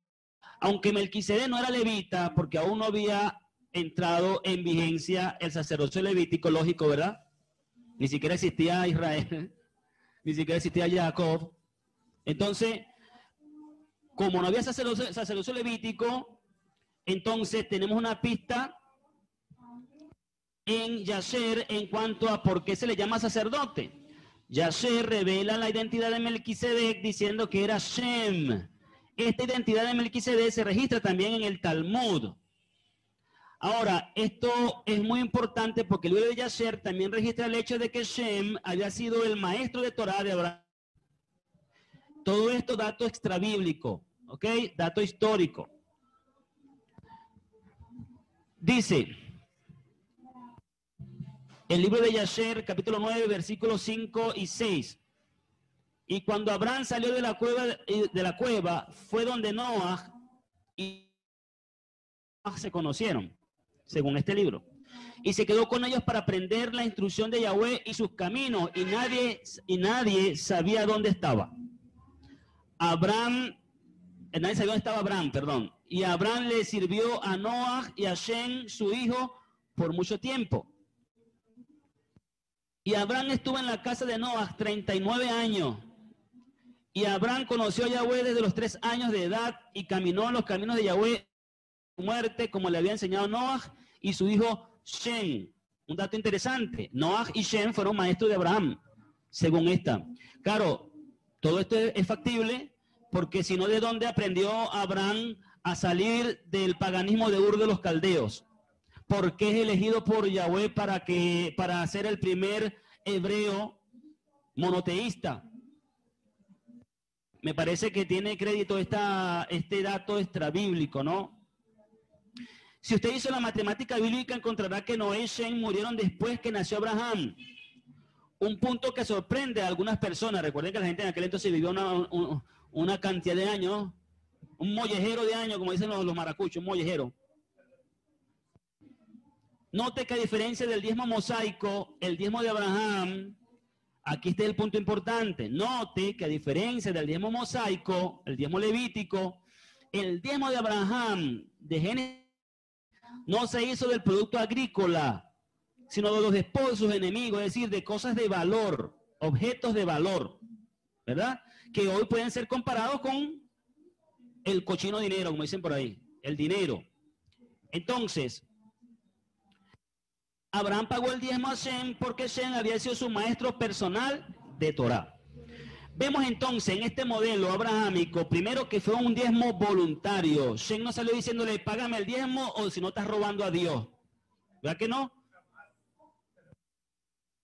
Aunque Melquisedec no era levita, porque aún no había entrado en vigencia el sacerdocio levítico, lógico, ¿verdad? Ni siquiera existía Israel. ni siquiera existía Jacob. Entonces, como no había sacerdocio levítico, entonces tenemos una pista en Yasher en cuanto a por qué se le llama sacerdote. Yasher revela la identidad de Melquisedec diciendo que era Shem. Esta identidad de Melquisedec se registra también en el Talmud. Ahora, esto es muy importante porque el libro de Yasher también registra el hecho de que Shem había sido el maestro de Torah de Abraham. Todo esto dato extrabíblico, ¿ok? Dato histórico. Dice el libro de Yasher, capítulo 9, versículos 5 y 6. Y cuando Abraham salió de la cueva, fue donde Noah y se conocieron, según este libro. Y se quedó con ellos para aprender la instrucción de Yahweh y sus caminos, y nadie sabía dónde estaba. Nadie sabía dónde estaba Abraham, perdón. Y Abraham le sirvió a Noah y a Shem, su hijo, por mucho tiempo. Y Abraham estuvo en la casa de Noah 39 años. Y Abraham conoció a Yahweh desde los 3 años de edad y caminó en los caminos de Yahweh muerte, como le había enseñado Noah y su hijo Shem. Un dato interesante, Noah y Shem fueron maestros de Abraham, según esta. Claro, todo esto es factible, porque si no, ¿de dónde aprendió Abraham a salir del paganismo de Ur de los Caldeos? Porque es elegido por Yahweh para ser el primer hebreo monoteísta. Me parece que tiene crédito este dato extrabíblico, ¿no? Si usted hizo la matemática bíblica, encontrará que Noé y Shem murieron después que nació Abraham. Un punto que sorprende a algunas personas. Recuerden que la gente en aquel entonces vivió una cantidad de años, un mollejero de años, como dicen los maracuchos, un mollejero. Note que a diferencia del diezmo mosaico, el diezmo de Abraham, aquí está el punto importante. Note que a diferencia del diezmo mosaico, el diezmo levítico, el diezmo de Abraham de Génesis no se hizo del producto agrícola, sino de los despojos de sus enemigos, es decir, de cosas de valor, objetos de valor, ¿verdad? Que hoy pueden ser comparados con el cochino dinero, como dicen por ahí, el dinero. Entonces, Abraham pagó el diezmo a Shem porque Shem había sido su maestro personal de Torah. Vemos entonces en este modelo abrahámico, primero que fue un diezmo voluntario. Shem no salió diciéndole, págame el diezmo o si no estás robando a Dios. ¿Verdad que no?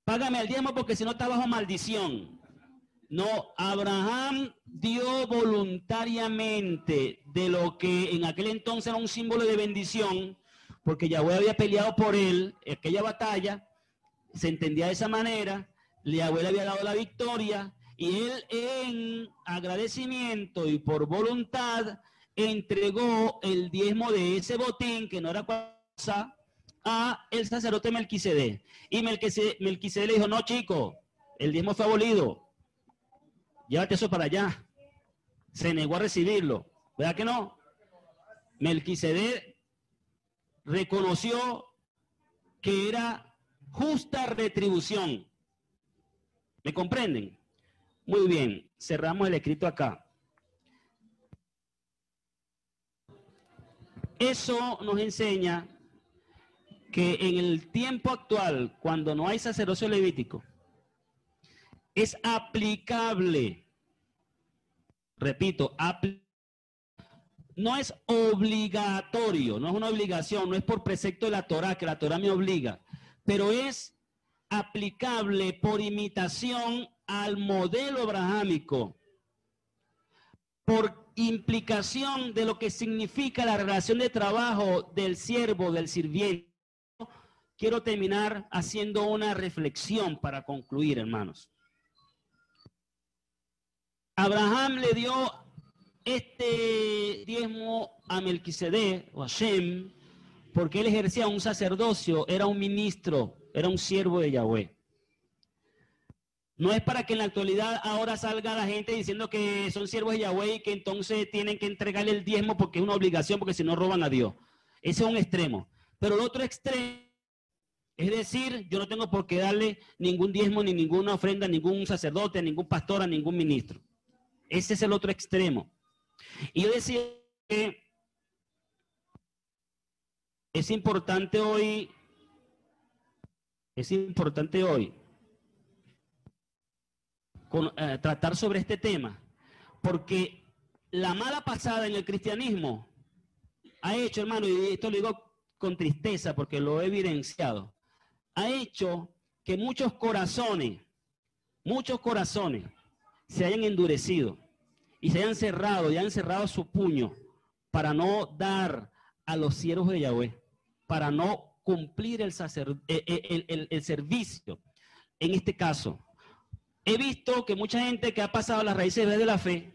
Págame el diezmo porque si no estás bajo maldición. No, Abraham dio voluntariamente de lo que en aquel entonces era un símbolo de bendición, porque Yahweh había peleado por él, aquella batalla, se entendía de esa manera, Yahweh le había dado la victoria, y él en agradecimiento y por voluntad entregó el diezmo de ese botín, que no era cosa, a el sacerdote Melquisedec. Y Melquisedec le dijo, no chico, el diezmo fue abolido, llévate eso para allá. Se negó a recibirlo, ¿verdad que no? Melquisedec reconoció que era justa retribución. ¿Me comprenden? Muy bien, cerramos el escrito acá. Eso nos enseña que en el tiempo actual, cuando no hay sacerdocio levítico, es aplicable, repito, no es obligatorio, no es una obligación, no es por precepto de la Torah, que la Torah me obliga, pero es aplicable por imitación al modelo abrahámico, por implicación de lo que significa la relación de trabajo del siervo, del sirviente. Quiero terminar haciendo una reflexión para concluir, hermanos. Abraham le dio este diezmo a Melquisedec o a Shem porque él ejercía un sacerdocio, era un ministro, era un siervo de Yahweh. No es para que en la actualidad ahora salga la gente diciendo que son siervos de Yahweh y que entonces tienen que entregarle el diezmo porque es una obligación, porque si no roban a Dios. Ese es un extremo. Pero el otro extremo Es decir, yo no tengo por qué darle ningún diezmo, ni ninguna ofrenda a ningún sacerdote, a ningún pastor, a ningún ministro. Ese es el otro extremo. Y yo decía que es importante hoy tratar sobre este tema, porque la mala pasada en el cristianismo ha hecho, hermano, y esto lo digo con tristeza porque lo he evidenciado, ha hecho que muchos corazones se hayan endurecido y se hayan cerrado, y han cerrado su puño para no dar a los siervos de Yahweh, para no cumplir el servicio. En este caso, he visto que mucha gente que ha pasado las raíces de la fe,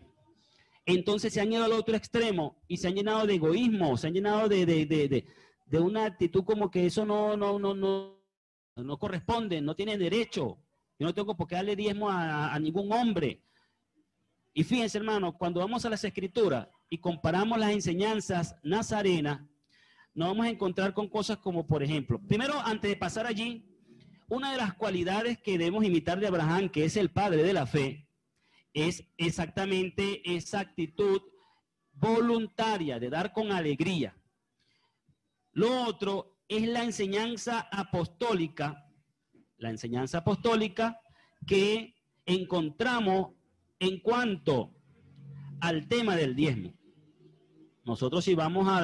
entonces se han ido al otro extremo y se han llenado de egoísmo, se han llenado de una actitud como que eso no corresponde, no tiene derecho. Yo no tengo por qué darle diezmo a ningún hombre. Y fíjense, hermano, cuando vamos a las Escrituras y comparamos las enseñanzas nazarenas, nos vamos a encontrar con cosas como, por ejemplo, primero, antes de pasar allí, una de las cualidades que debemos imitar de Abraham, que es el padre de la fe, es exactamente esa actitud voluntaria de dar con alegría. Lo otro es la enseñanza apostólica que encontramos en cuanto al tema del diezmo. Nosotros si vamos a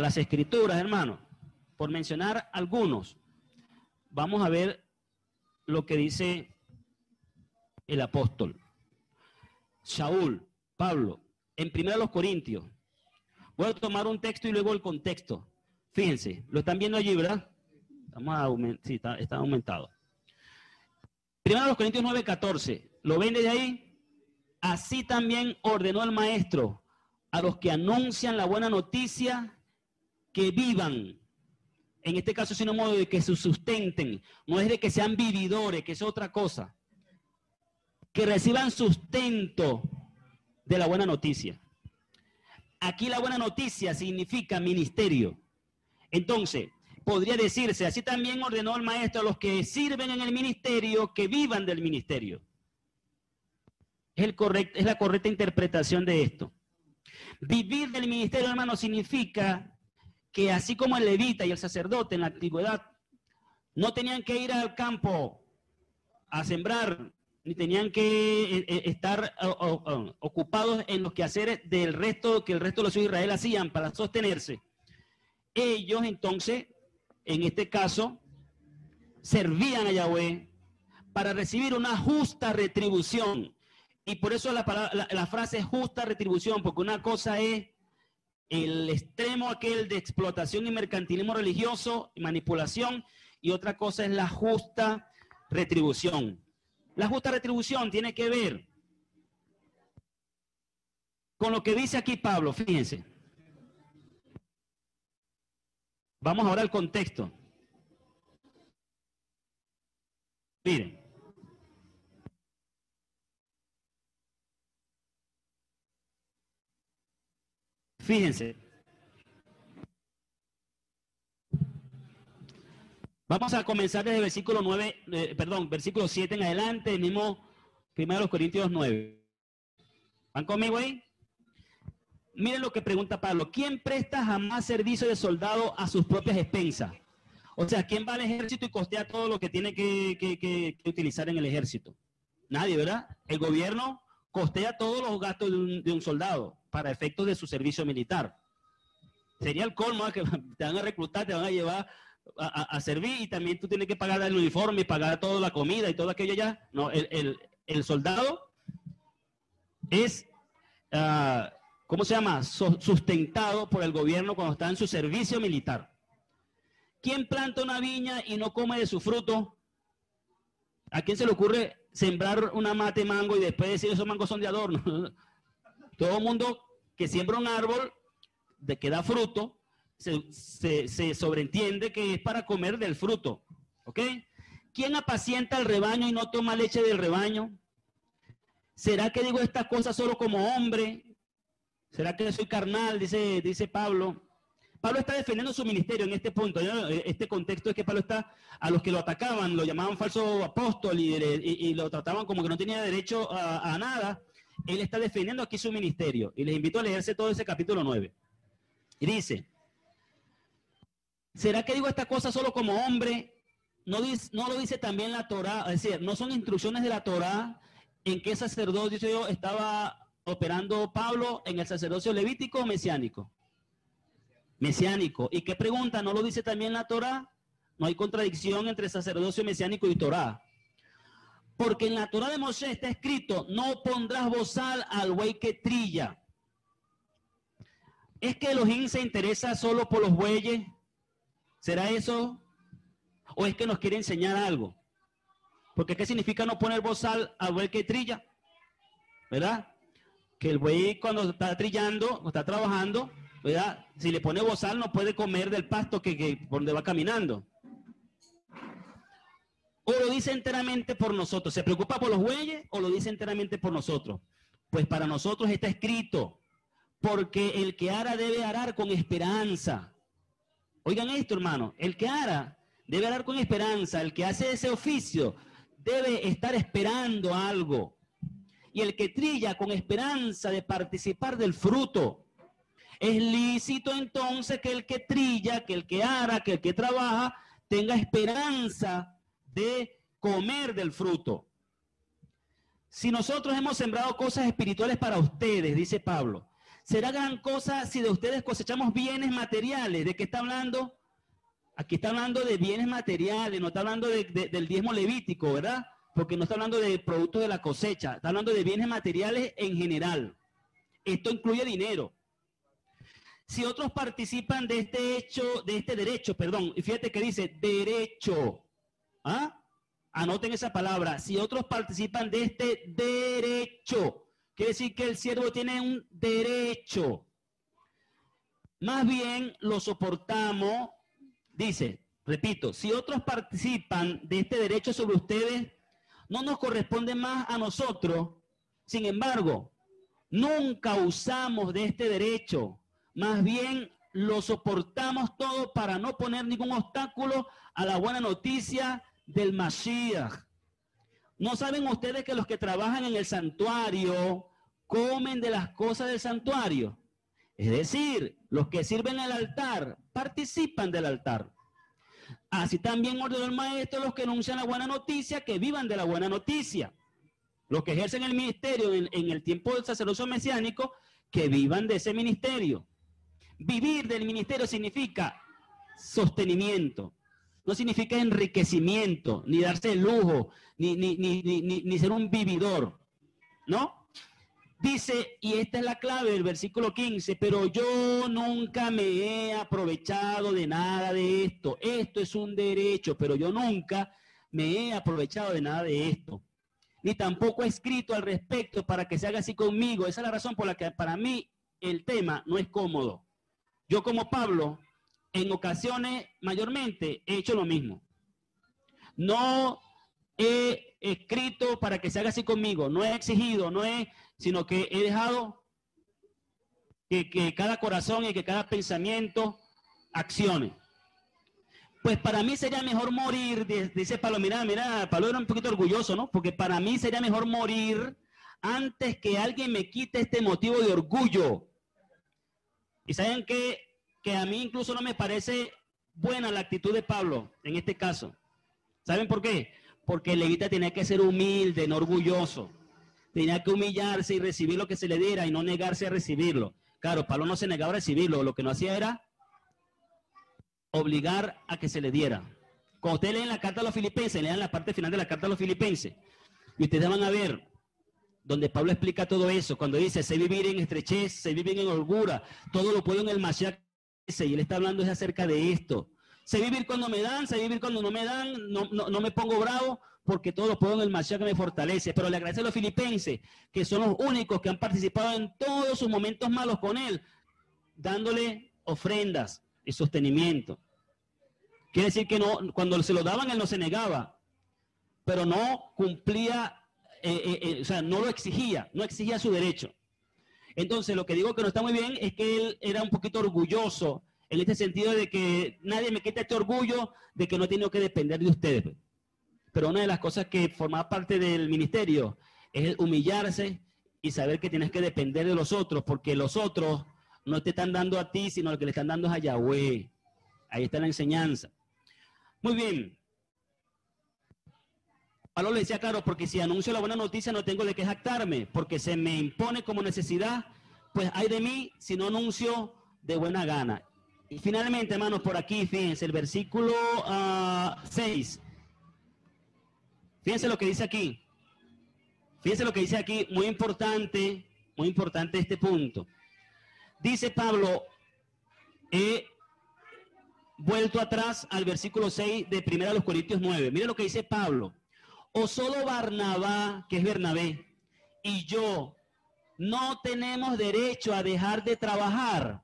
las Escrituras, hermano, por mencionar algunos, vamos a ver lo que dice el apóstol Saúl, Pablo, en 1 Corintios. Voy a tomar un texto y luego el contexto. Fíjense, lo están viendo allí, ¿verdad? Sí, está aumentado. 1 Corintios 9:14. ¿Lo ven desde ahí? Así también ordenó el maestro a los que anuncian la buena noticia que vivan. En este caso es un modo de que se sustenten, no es de que sean vividores, que es otra cosa. Que reciban sustento de la buena noticia. Aquí la buena noticia significa ministerio. Entonces, podría decirse, así también ordenó el maestro a los que sirven en el ministerio que vivan del ministerio. Es la correcta interpretación de esto. Vivir del ministerio, hermano, significa que así como el levita y el sacerdote en la antigüedad no tenían que ir al campo a sembrar, ni tenían que estar ocupados en los quehaceres que el resto de los hijos de Israel hacían para sostenerse. Ellos entonces, en este caso, servían a Yahweh para recibir una justa retribución. Y por eso la frase es justa retribución, porque una cosa es el extremo aquel de explotación y mercantilismo religioso y manipulación, y otra cosa es la justa retribución. La justa retribución tiene que ver con lo que dice aquí Pablo, fíjense. Vamos ahora al contexto. Miren. Fíjense. Vamos a comenzar desde el versículo versículo 7 en adelante, el mismo 1 Corintios 9. ¿Van conmigo ahí? Miren lo que pregunta Pablo. ¿Quién presta jamás servicio de soldado a sus propias expensas? O sea, ¿quién va al ejército y costea todo lo que tiene que utilizar en el ejército? Nadie, ¿verdad? El gobierno costea todos los gastos de un soldado para efectos de su servicio militar. Sería el colmo, ¿eh? Que te van a reclutar, te van a llevar a servir y también tú tienes que pagar el uniforme y pagar toda la comida y todo aquello ya. No, el soldado es, ¿cómo se llama? Sustentado por el gobierno cuando está en su servicio militar. ¿Quién planta una viña y no come de su fruto? ¿A quién se le ocurre sembrar una mate mango y después decir esos mangos son de adorno? Todo el mundo que siembra un árbol de que da fruto, se sobreentiende que es para comer del fruto. ¿Ok? ¿Quién apacienta el rebaño y no toma leche del rebaño? ¿Será que digo estas cosas solo como hombre? ¿Será que soy carnal? Dice Pablo. Pablo está defendiendo su ministerio en este punto. Este contexto es que Pablo está, a los que lo atacaban, lo llamaban falso apóstol y lo trataban como que no tenía derecho a nada. Él está defendiendo aquí su ministerio. Y les invito a leerse todo ese capítulo 9. Y dice, ¿será que digo esta cosa solo como hombre? ¿No lo dice también la Torá? Es decir, ¿no son instrucciones de la Torá en qué sacerdocio estaba operando Pablo, en el sacerdocio levítico o mesiánico? Mesiánico. ¿Y qué pregunta? ¿No lo dice también la Torá? No hay contradicción entre sacerdocio mesiánico y Torá. Porque en la Torá de Moshe está escrito, no pondrás bozal al buey que trilla. ¿Es que Elohim se interesa solo por los bueyes? ¿Será eso? ¿O es que nos quiere enseñar algo? Porque ¿qué significa no poner bozal al buey que trilla? ¿Verdad? Que el buey cuando está trillando, o está trabajando, ¿verdad? Si le pone bozal no puede comer del pasto por donde va caminando. ¿O lo dice enteramente por nosotros? ¿Se preocupa por los bueyes o lo dice enteramente por nosotros? Pues para nosotros está escrito, porque el que ara debe arar con esperanza. Oigan esto, hermano, el que ara debe arar con esperanza, el que hace ese oficio debe estar esperando algo. Y el que trilla con esperanza de participar del fruto. Es lícito entonces que el que trilla, que el que ara, que el que trabaja, tenga esperanza de comer del fruto. Si nosotros hemos sembrado cosas espirituales para ustedes, dice Pablo, ¿será gran cosa si de ustedes cosechamos bienes materiales? ¿De qué está hablando? Aquí está hablando de bienes materiales, no está hablando del diezmo levítico, ¿verdad? Porque no está hablando de productos de la cosecha, está hablando de bienes materiales en general. Esto incluye dinero. Si otros participan de este derecho, y fíjate que dice derecho. ¿Ah? Anoten esa palabra. Si otros participan de este derecho, quiere decir que el siervo tiene un derecho. Más bien lo soportamos, dice, repito, si otros participan de este derecho sobre ustedes, no nos corresponde más a nosotros. Sin embargo, nunca usamos de este derecho. Más bien lo soportamos todo para no poner ningún obstáculo a la buena noticia del Mashiach. ¿No saben ustedes que los que trabajan en el santuario comen de las cosas del santuario? Es decir, los que sirven al altar participan del altar. Así también ordenó el maestro a los que anuncian la buena noticia que vivan de la buena noticia. Los que ejercen el ministerio en el tiempo del sacerdocio mesiánico, que vivan de ese ministerio. Vivir del ministerio significa sostenimiento, no significa enriquecimiento, ni darse lujo, ni ser un vividor, ¿no? Dice, y esta es la clave del versículo 15, pero yo nunca me he aprovechado de nada de esto. Esto es un derecho, pero yo nunca me he aprovechado de nada de esto. Ni tampoco he escrito al respecto para que se haga así conmigo. Esa es la razón por la que para mí el tema no es cómodo. Yo como Pablo, en ocasiones, mayormente, he hecho lo mismo. No he escrito para que se haga así conmigo, no he exigido, sino que he dejado que cada corazón y que cada pensamiento accione. Pues para mí sería mejor morir, dice Pablo, mira, Pablo era un poquito orgulloso, ¿no? Porque para mí sería mejor morir antes que alguien me quite este motivo de orgullo. Y saben que a mí incluso no me parece buena la actitud de Pablo en este caso. ¿Saben por qué? Porque el levita tenía que ser humilde, no orgulloso. Tenía que humillarse y recibir lo que se le diera y no negarse a recibirlo. Claro, Pablo no se negaba a recibirlo, lo que no hacía era obligar a que se le diera. Cuando ustedes leen la carta a los filipenses, lean la parte final de la carta a los filipenses, y ustedes van a ver donde Pablo explica todo eso, cuando dice, sé vivir en estrechez, sé vivir en holgura, todo lo puedo en el Mashiach, y él está hablando acerca de esto. Sé vivir cuando me dan, sé vivir cuando no me dan, no me pongo bravo, porque todo lo puedo en el Mashiach que me fortalece. Pero le agradece a los filipenses, que son los únicos que han participado en todos sus momentos malos con él, dándole ofrendas y sostenimiento. Quiere decir que no, cuando se lo daban, él no se negaba, pero no cumplía, o sea, no lo exigía, no exigía su derecho. Entonces, lo que digo que no está muy bien es que él era un poquito orgulloso en este sentido de que nadie me quita este orgullo de que no he tenido que depender de ustedes. Pues. Pero una de las cosas que forma parte del ministerio es el humillarse y saber que tienes que depender de los otros, porque los otros no te están dando a ti, sino lo que le están dando es a Yahweh. Ahí está la enseñanza. Muy bien. Pablo le decía, claro, porque si anuncio la buena noticia no tengo de qué jactarme, porque se me impone como necesidad, pues hay de mí si no anuncio de buena gana. Y finalmente, hermanos, por aquí, fíjense, el versículo 6. Fíjense lo que dice aquí. Fíjense lo que dice aquí, muy importante este punto. Dice Pablo, he vuelto atrás al versículo 6 de 1 Corintios 9. Mire lo que dice Pablo. O solo Barnabá, que es Bernabé, y yo no tenemos derecho a dejar de trabajar.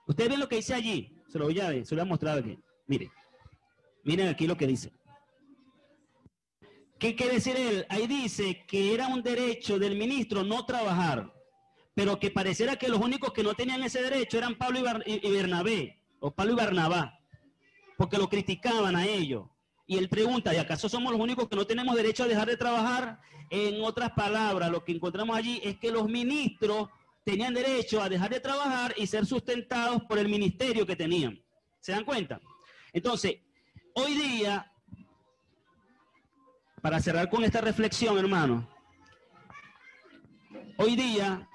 Ustedes ven lo que dice allí. Se lo voy a mostrar aquí. Miren aquí lo que dice. ¿Qué quiere decir él? Ahí dice que era un derecho del ministro no trabajar, pero que pareciera que los únicos que no tenían ese derecho eran Pablo y Bernabé, o Pablo y Barnabá, porque lo criticaban a ellos. Y él pregunta, ¿y acaso somos los únicos que no tenemos derecho a dejar de trabajar? En otras palabras, lo que encontramos allí es que los ministros tenían derecho a dejar de trabajar y ser sustentados por el ministerio que tenían. ¿Se dan cuenta? Entonces, hoy día, para cerrar con esta reflexión, hermano, hoy día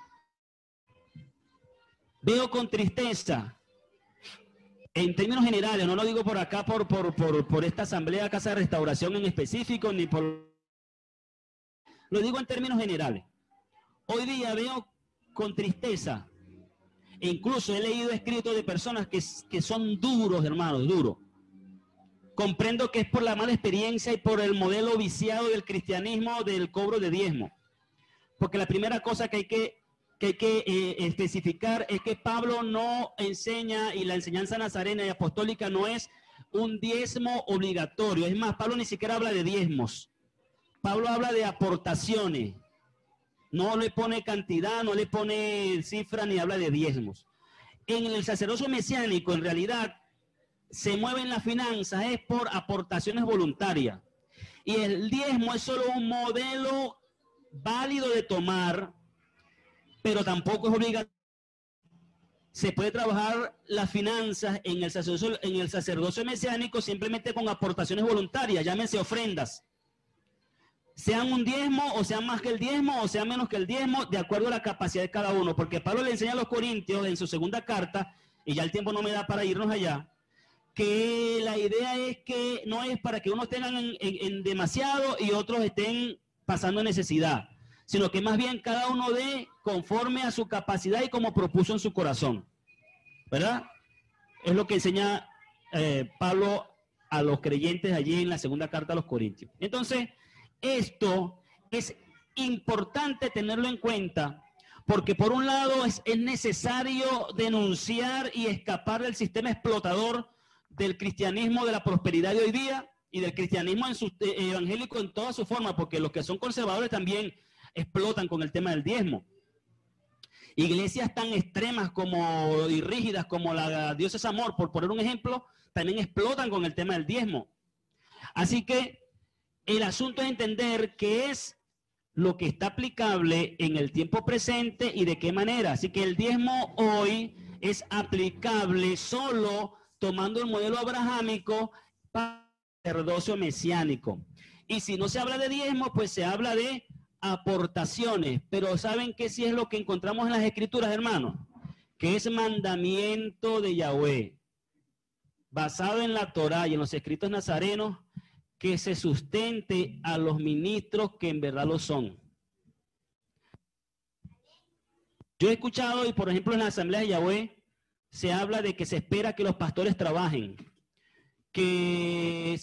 veo con tristeza, en términos generales, no lo digo por acá por esta asamblea Casa de Restauración en específico, ni por... Lo digo en términos generales. Hoy día veo con tristeza, e incluso he leído escritos de personas que son duros, hermanos, duros. Comprendo que es por la mala experiencia y por el modelo viciado del cristianismo del cobro de diezmo. Porque la primera cosa que hay que especificar es que Pablo no enseña, y la enseñanza nazarena y apostólica no es un diezmo obligatorio. Es más, Pablo ni siquiera habla de diezmos. Pablo habla de aportaciones. No le pone cantidad, no le pone cifra, ni habla de diezmos. En el sacerdocio mesiánico, en realidad, se mueven las finanzas es por aportaciones voluntarias. Y el diezmo es solo un modelo válido de tomar, pero tampoco es obligatorio. Se puede trabajar las finanzas en el sacerdocio mesiánico simplemente con aportaciones voluntarias, llámense ofrendas. Sean un diezmo, o sean más que el diezmo, o sean menos que el diezmo, de acuerdo a la capacidad de cada uno. Porque Pablo le enseña a los corintios en su segunda carta, y ya el tiempo no me da para irnos allá, que la idea es que no es para que unos tengan en demasiado y otros estén pasando necesidad, sino que más bien cada uno dé conforme a su capacidad y como propuso en su corazón, ¿verdad? Es lo que enseña Pablo a los creyentes allí en la segunda carta a los Corintios. Entonces, esto es importante tenerlo en cuenta, porque por un lado es necesario denunciar y escapar del sistema explotador del cristianismo de la prosperidad de hoy día y del cristianismo evangélico en toda su forma, porque los que son conservadores también explotan con el tema del diezmo. Iglesias tan extremas y rígidas como la Dios es Amor, por poner un ejemplo, también explotan con el tema del diezmo. Así que el asunto es entender qué es lo que está aplicable en el tiempo presente y de qué manera. Así que el diezmo hoy es aplicable solo tomando el modelo abrahámico para el sacerdocio mesiánico. Y si no se habla de diezmo, pues se habla de aportaciones. Pero ¿saben qué sí es lo que encontramos en las Escrituras, hermanos? Que es mandamiento de Yahweh, basado en la Torá y en los escritos nazarenos, que se sustente a los ministros que en verdad lo son. Yo he escuchado, y por ejemplo en la Asamblea de Yahweh, se habla de que se espera que los pastores trabajen, que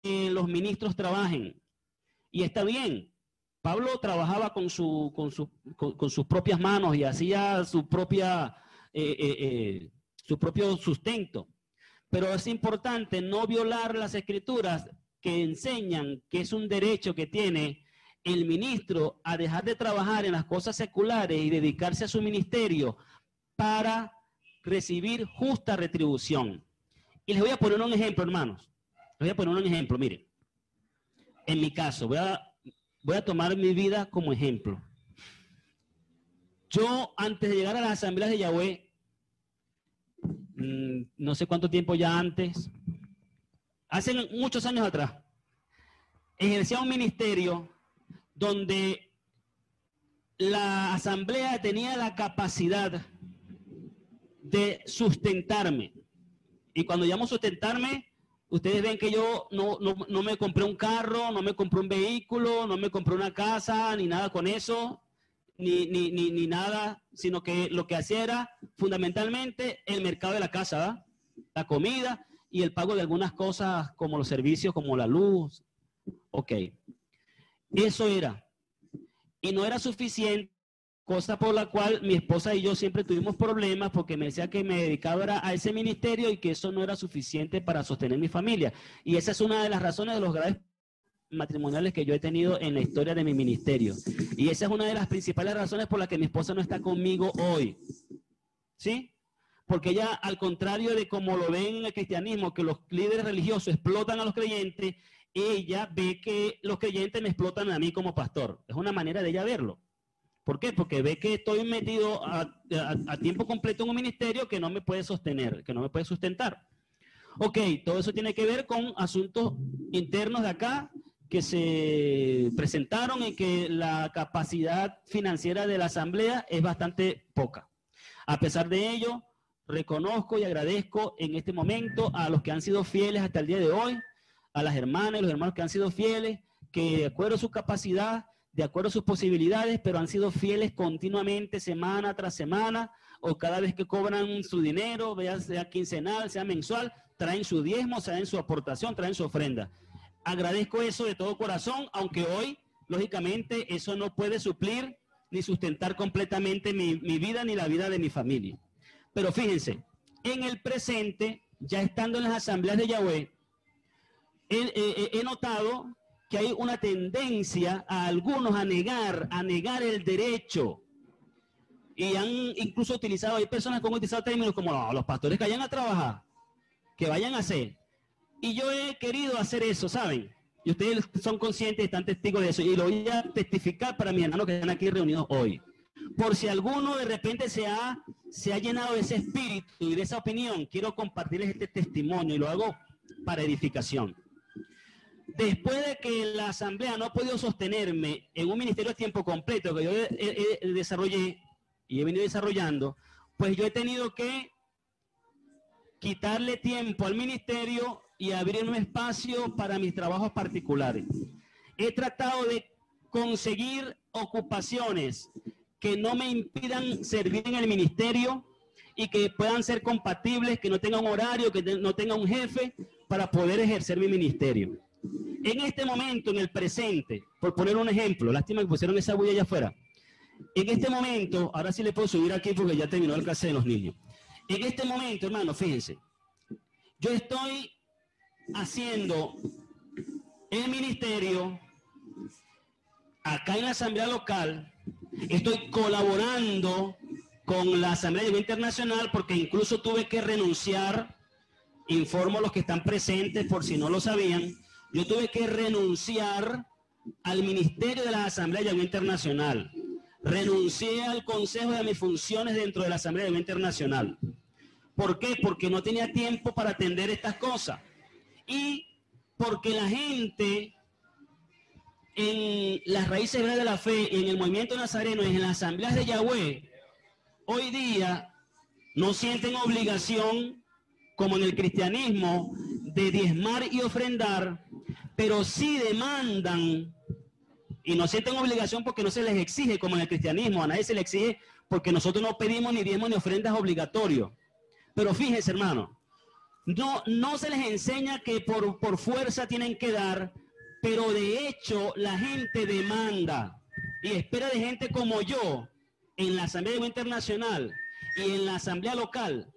los ministros trabajen. Y está bien. Pablo trabajaba con sus propias manos y hacía su propio sustento. Pero es importante no violar las escrituras que enseñan que es un derecho que tiene el ministro a dejar de trabajar en las cosas seculares y dedicarse a su ministerio para recibir justa retribución. Y les voy a poner un ejemplo, hermanos. Les voy a poner un ejemplo, miren. En mi caso, voy a tomar mi vida como ejemplo. Yo, antes de llegar a las asambleas de Yahweh, no sé cuánto tiempo ya antes, hace muchos años atrás, ejercía un ministerio donde la asamblea tenía la capacidad de sustentarme. Y cuando llamo sustentarme, ustedes ven que yo no me compré un carro, no me compré un vehículo, no me compré una casa, ni nada con eso, ni nada, sino que lo que hacía era fundamentalmente el mercado de la casa, ¿verdad? La comida y el pago de algunas cosas como los servicios, como la luz. Ok. Eso era. Y no era suficiente, cosa por la cual mi esposa y yo siempre tuvimos problemas porque me decía que me dedicaba a ese ministerio y que eso no era suficiente para sostener mi familia. Y esa es una de las razones de los graves matrimoniales que yo he tenido en la historia de mi ministerio. Y esa es una de las principales razones por las que mi esposa no está conmigo hoy. ¿Sí? Porque ella, al contrario de como lo ven en el cristianismo, que los líderes religiosos explotan a los creyentes, ella ve que los creyentes me explotan a mí como pastor. Es una manera de ella verlo. ¿Por qué? Porque ve que estoy metido a tiempo completo en un ministerio que no me puede sostener, que no me puede sustentar. Ok, todo eso tiene que ver con asuntos internos de acá que se presentaron y que la capacidad financiera de la asamblea es bastante poca. A pesar de ello, reconozco y agradezco en este momento a los que han sido fieles hasta el día de hoy, a las hermanas y los hermanos que han sido fieles, que de acuerdo a su capacidad, de acuerdo a sus posibilidades, pero han sido fieles continuamente, semana tras semana, o cada vez que cobran su dinero, sea quincenal, sea mensual, traen su diezmo, traen su aportación, traen su ofrenda. Agradezco eso de todo corazón, aunque hoy, lógicamente, eso no puede suplir ni sustentar completamente mi vida ni la vida de mi familia. Pero fíjense, en el presente, ya estando en las asambleas de Yahweh, he notado que hay una tendencia a algunos a negar el derecho. Y han incluso utilizado, hay personas que han utilizado términos como los pastores que vayan a trabajar, que vayan a hacer. Y yo he querido hacer eso, ¿saben? Y ustedes son conscientes y están testigos de eso. Y lo voy a testificar para mis hermanos que están aquí reunidos hoy. Por si alguno de repente se ha llenado de ese espíritu y de esa opinión, quiero compartirles este testimonio y lo hago para edificación. Después de que la asamblea no ha podido sostenerme en un ministerio a tiempo completo que yo desarrollé y he venido desarrollando, pues yo he tenido que quitarle tiempo al ministerio y abrir un espacio para mis trabajos particulares. He tratado de conseguir ocupaciones que no me impidan servir en el ministerio y que puedan ser compatibles, que no tengan un horario, que no tengan un jefe para poder ejercer mi ministerio. En este momento, en el presente, por poner un ejemplo, lástima que pusieron esa bulla allá afuera. En este momento, ahora sí le puedo subir aquí porque ya terminó el clase de los niños. En este momento, hermano, fíjense, yo estoy haciendo el ministerio acá en la asamblea local, estoy colaborando con la Asamblea Internacional porque incluso tuve que renunciar, informo a los que están presentes por si no lo sabían, yo tuve que renunciar al ministerio de la Asamblea Internacional. Renuncié al consejo de mis funciones dentro de la Asamblea Internacional. ¿Por qué? Porque no tenía tiempo para atender estas cosas. Y porque la gente en las raíces de la fe, en el movimiento nazareno, en las asambleas de Yahweh, hoy día no sienten obligación, como en el cristianismo, de diezmar y ofrendar, pero sí demandan, y no sienten obligación porque no se les exige, como en el cristianismo, a nadie se le exige porque nosotros no pedimos ni diezmos ni ofrendas obligatorios. Pero fíjense, hermano, no se les enseña que por fuerza tienen que dar, pero de hecho la gente demanda y espera de gente como yo en la Asamblea Internacional y en la Asamblea local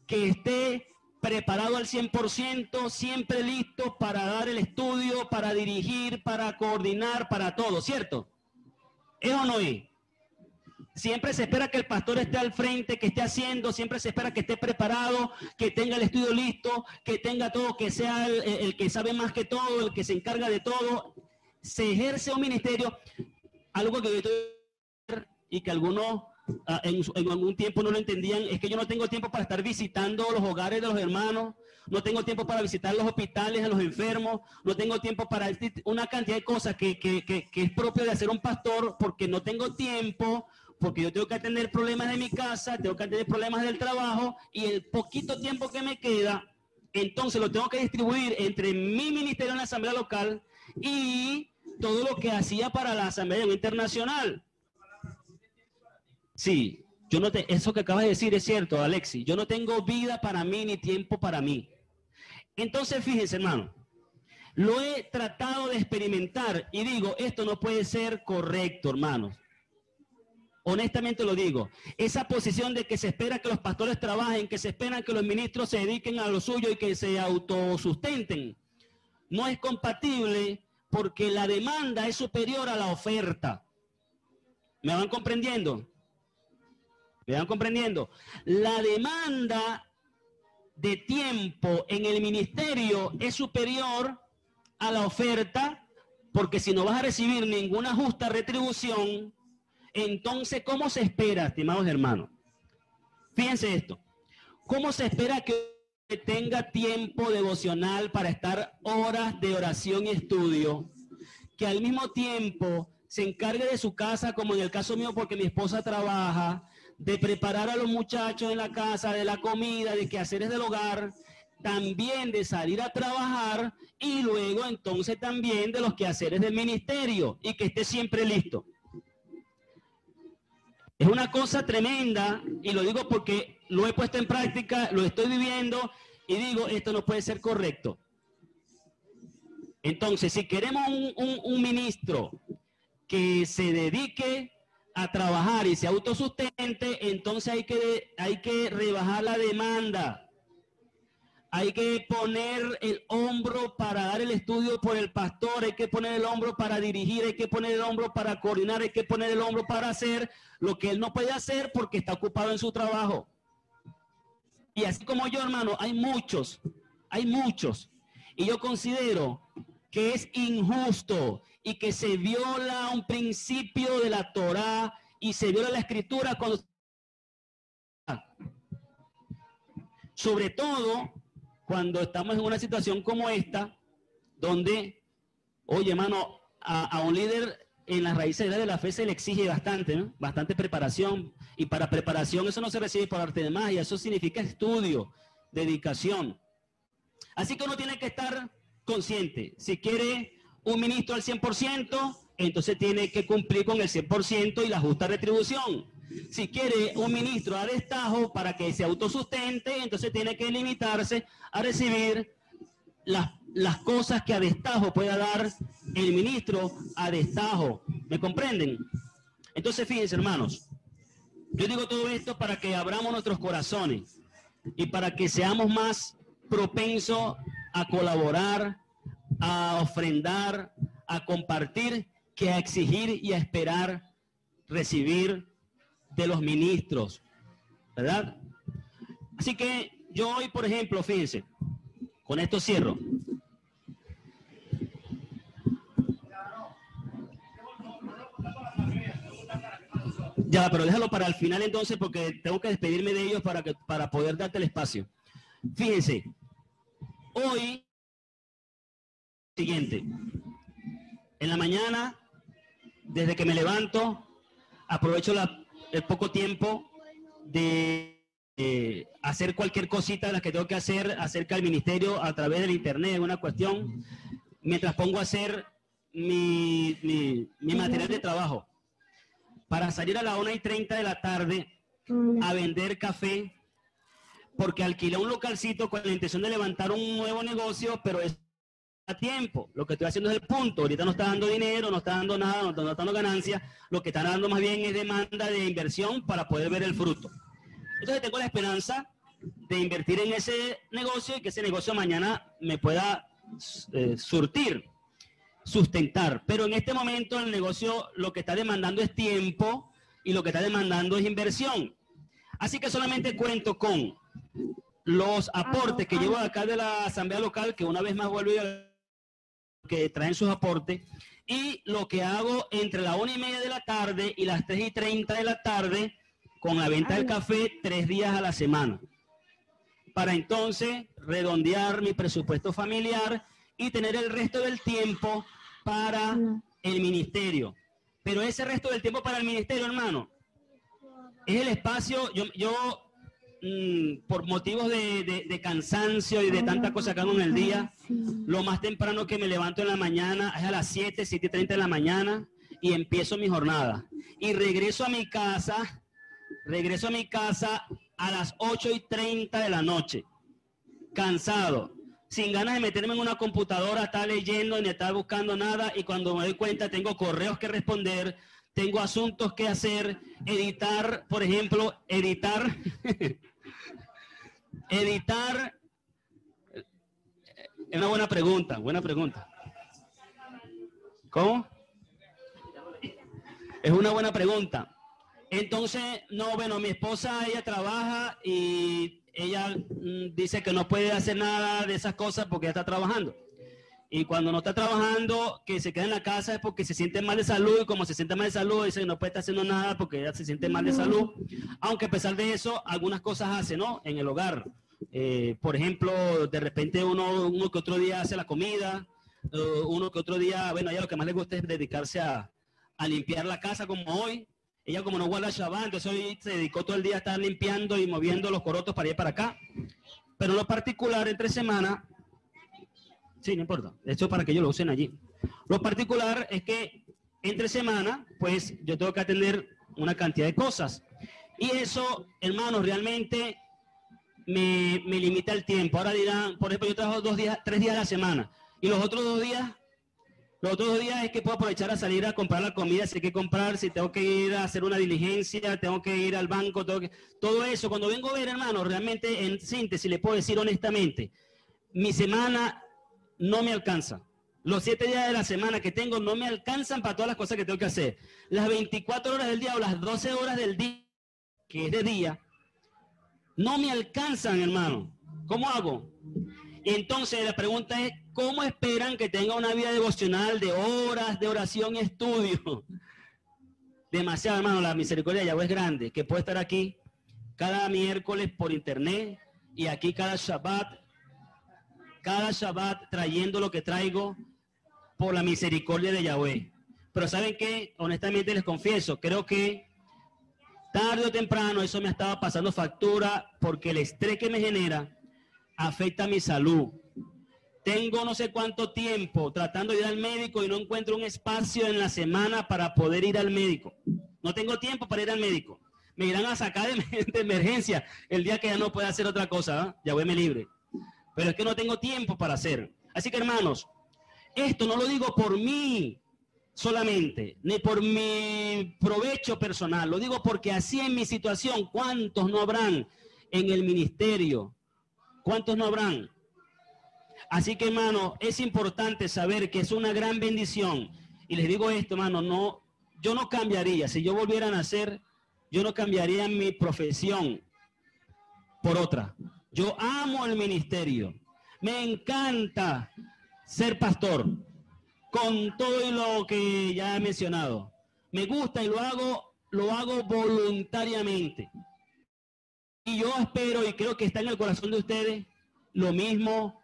que esté preparado al 100%, siempre listo para dar el estudio, para dirigir, para coordinar, para todo, ¿cierto? ¿Es o no es? Siempre se espera que el pastor esté al frente, que esté haciendo, siempre se espera que esté preparado, que tenga el estudio listo, que tenga todo, que sea el que sabe más que todo, el que se encarga de todo. Se ejerce un ministerio, algo que yo estoy y que algunos en algún tiempo no lo entendían, es que yo no tengo tiempo para estar visitando los hogares de los hermanos, no tengo tiempo para visitar los hospitales a los enfermos, no tengo tiempo para una cantidad de cosas que es propio de hacer un pastor, porque no tengo tiempo, porque yo tengo que atender problemas de mi casa, tengo que atender problemas del trabajo, y el poquito tiempo que me queda, entonces lo tengo que distribuir entre mi ministerio en la asamblea local y todo lo que hacía para la asamblea internacional. Sí, eso que acabas de decir es cierto, Alexi. Yo no tengo vida para mí ni tiempo para mí. Entonces, fíjense, hermano, lo he tratado de experimentar y digo, esto no puede ser correcto, hermanos. Honestamente lo digo. Esa posición de que se espera que los pastores trabajen, que se espera que los ministros se dediquen a lo suyo y que se autosustenten, no es compatible porque la demanda es superior a la oferta. ¿Me van comprendiendo? ¿Me van comprendiendo? La demanda de tiempo en el ministerio es superior a la oferta, porque si no vas a recibir ninguna justa retribución, entonces, ¿cómo se espera, estimados hermanos? Fíjense esto. ¿Cómo se espera que tenga tiempo devocional para estar horas de oración y estudio, que al mismo tiempo se encargue de su casa, como en el caso mío, porque mi esposa trabaja, de preparar a los muchachos en la casa, de la comida, de quehaceres del hogar, también de salir a trabajar y luego entonces también de los quehaceres del ministerio y que esté siempre listo? Es una cosa tremenda y lo digo porque lo he puesto en práctica, lo estoy viviendo y digo, esto no puede ser correcto. Entonces, si queremos un ministro que se dedique a trabajar y se autosustente, entonces hay que rebajar la demanda. Hay que poner el hombro para dar el estudio por el pastor, hay que poner el hombro para dirigir, hay que poner el hombro para coordinar, hay que poner el hombro para hacer lo que él no puede hacer porque está ocupado en su trabajo. Y así como yo, hermano, hay muchos. Y yo considero que es injusto y que se viola un principio de la Torá y se viola la Escritura cuando... Sobre todo cuando estamos en una situación como esta, donde, oye, hermano, a un líder en las raíces de la fe se le exige bastante, ¿no? Bastante preparación. Y para preparación eso no se recibe por arte de magia, eso significa estudio, dedicación. Así que uno tiene que estar consciente. Si quiere un ministro al 100%, entonces tiene que cumplir con el 100% y la justa retribución. Si quiere un ministro a destajo para que se autosustente, entonces tiene que limitarse a recibir las cosas que a destajo pueda dar el ministro a destajo. ¿Me comprenden? Entonces, fíjense, hermanos, yo digo todo esto para que abramos nuestros corazones y para que seamos más propensos a colaborar, a ofrendar, a compartir, que a exigir y a esperar recibir de los ministros, ¿verdad? Así que yo hoy, por ejemplo, fíjense, con esto cierro. Ya, pero déjalo para el final entonces porque tengo que despedirme de ellos para poder darte el espacio. Fíjense, hoy, siguiente, en la mañana, desde que me levanto, aprovecho el poco tiempo de hacer cualquier cosita de las que tengo que hacer acerca del ministerio a través del internet, una cuestión, mientras pongo a hacer mi material de trabajo, para salir a las 1:30 de la tarde a vender café, porque alquilé un localcito con la intención de levantar un nuevo negocio, pero es a tiempo. Lo que estoy haciendo es el punto. Ahorita no está dando dinero, no está dando nada, no está dando ganancia. Lo que está dando más bien es demanda de inversión para poder ver el fruto. Entonces tengo la esperanza de invertir en ese negocio y que ese negocio mañana me pueda sustentar. Pero en este momento el negocio lo que está demandando es tiempo y lo que está demandando es inversión. Así que solamente cuento con los aportes que llevo acá de la asamblea local, que una vez más vuelvo a que traen sus aportes, y lo que hago entre la 1:30 de la tarde y las 3:30 de la tarde con la venta del café 3 días a la semana, para entonces redondear mi presupuesto familiar y tener el resto del tiempo para el ministerio. Pero ese resto del tiempo para el ministerio, hermano, es el espacio, por motivos de cansancio y de tanta cosa que hago en el día, lo más temprano que me levanto en la mañana es a las 7:30 de la mañana y empiezo mi jornada. Y regreso a mi casa a las 8:30 de la noche, cansado, sin ganas de meterme en una computadora, estar leyendo ni estar buscando nada, y cuando me doy cuenta tengo correos que responder, tengo asuntos que hacer, editar, por ejemplo, editar es una buena pregunta. ¿Cómo? Es una buena pregunta. Entonces, no, bueno, mi esposa, ella trabaja y ella dice que no puede hacer nada de esas cosas porque ella está trabajando. Y cuando no está trabajando, que se queda en la casa es porque se siente mal de salud, y como se siente mal de salud, dice que no puede estar haciendo nada porque ella se siente mal de salud. Aunque a pesar de eso, algunas cosas hace, ¿no? En el hogar. Por ejemplo, de repente uno que otro día hace la comida, uno que otro día, bueno, a ella lo que más le gusta es dedicarse a limpiar la casa como hoy. Ella como no guarda Shabbat, entonces hoy se dedicó todo el día a estar limpiando y moviendo los corotos para allá y para acá. Pero lo particular, entre semana, sí, no importa, esto es para que ellos lo usen allí. Lo particular es que entre semana, pues yo tengo que atender una cantidad de cosas. Y eso, hermanos, realmente me limita el tiempo. Ahora dirán, por ejemplo, yo trabajo 3 días a la semana. Y los otros 2 días es que puedo aprovechar a salir a comprar la comida, si hay que comprar, si tengo que ir a hacer una diligencia, tengo que ir al banco, todo eso. Cuando vengo a ver, hermano, realmente en síntesis le puedo decir honestamente, mi semana no me alcanza. Los 7 días de la semana que tengo no me alcanzan para todas las cosas que tengo que hacer. Las 24 horas del día o las 12 horas del día, que es de día, no me alcanzan, hermano. ¿Cómo hago? Entonces la pregunta es, ¿cómo esperan que tenga una vida devocional de horas de oración y estudio? Demasiado, hermano. La misericordia de Yahweh es grande, que puede estar aquí cada miércoles por internet y aquí cada Shabbat trayendo lo que traigo por la misericordia de Yahweh. Pero ¿saben qué? Honestamente les confieso, creo que tarde o temprano eso me estaba pasando factura, porque el estrés que me genera afecta a mi salud. Tengo no sé cuánto tiempo tratando de ir al médico y no encuentro un espacio en la semana para poder ir al médico. No tengo tiempo para ir al médico. Me irán a sacar de emergencia el día que ya no pueda hacer otra cosa, ¿eh? Yahweh me libre. Pero es que no tengo tiempo para hacer. Así que, hermanos, esto no lo digo por mí solamente, ni por mi provecho personal. Lo digo porque así en mi situación, ¿cuántos no habrán en el ministerio? ¿Cuántos no habrán? Así que, hermano, es importante saber que es una gran bendición. Y les digo esto, hermano, yo no cambiaría. Si yo volviera a nacer, yo no cambiaría mi profesión por otra. Yo amo el ministerio. Me encanta ser pastor, con todo lo que ya he mencionado. Me gusta y lo hago voluntariamente. Y yo espero y creo que está en el corazón de ustedes lo mismo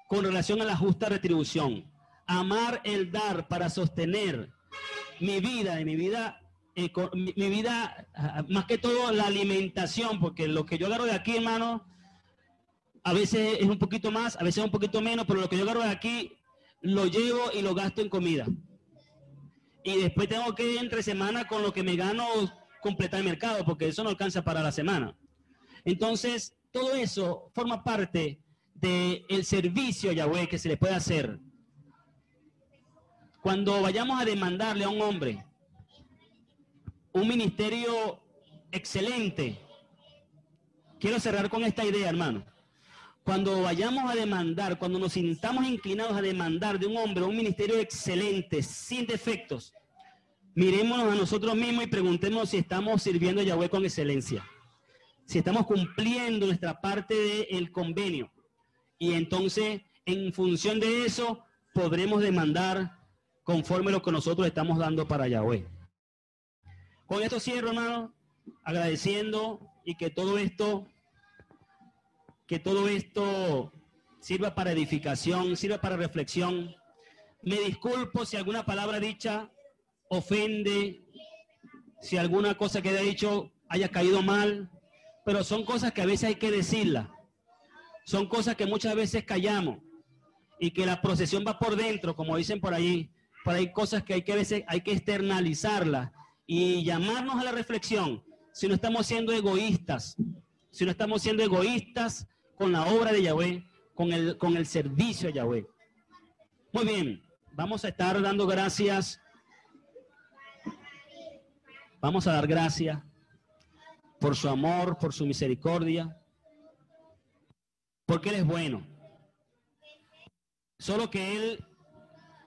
con relación a la justa retribución. Amar el dar para sostener mi vida, más que todo la alimentación, porque lo que yo agarro de aquí, hermano, a veces es un poquito más, a veces es un poquito menos, pero lo que yo agarro de aquí lo llevo y lo gasto en comida. Y después tengo que ir entre semana con lo que me gano completar el mercado, porque eso no alcanza para la semana. Entonces, todo eso forma parte del servicio a Yahweh que se le puede hacer. Cuando vayamos a demandarle a un hombre un ministerio excelente, quiero cerrar con esta idea, hermano. Cuando vayamos a demandar, cuando nos sintamos inclinados a demandar de un hombre un ministerio excelente, sin defectos, Mirémonos a nosotros mismos y preguntémonos si estamos sirviendo a Yahweh con excelencia, si estamos cumpliendo nuestra parte del convenio. Y entonces, en función de eso, podremos demandar conforme lo que nosotros estamos dando para Yahweh. Con esto cierro, hermano, agradeciendo y que todo esto sirva para edificación, sirva para reflexión. Me disculpo si alguna palabra dicha ofende, si alguna cosa que haya dicho haya caído mal, pero son cosas que a veces hay que decirlas. Son cosas que muchas veces callamos y que la procesión va por dentro, como dicen por ahí. Pero hay cosas que a veces hay que externalizarlas y llamarnos a la reflexión. Si no estamos siendo egoístas, si no estamos siendo egoístas con la obra de Yahweh, con el servicio a Yahweh. Muy bien, vamos a estar dando gracias. Vamos a dar gracias por su amor, por su misericordia, porque Él es bueno. Solo que Él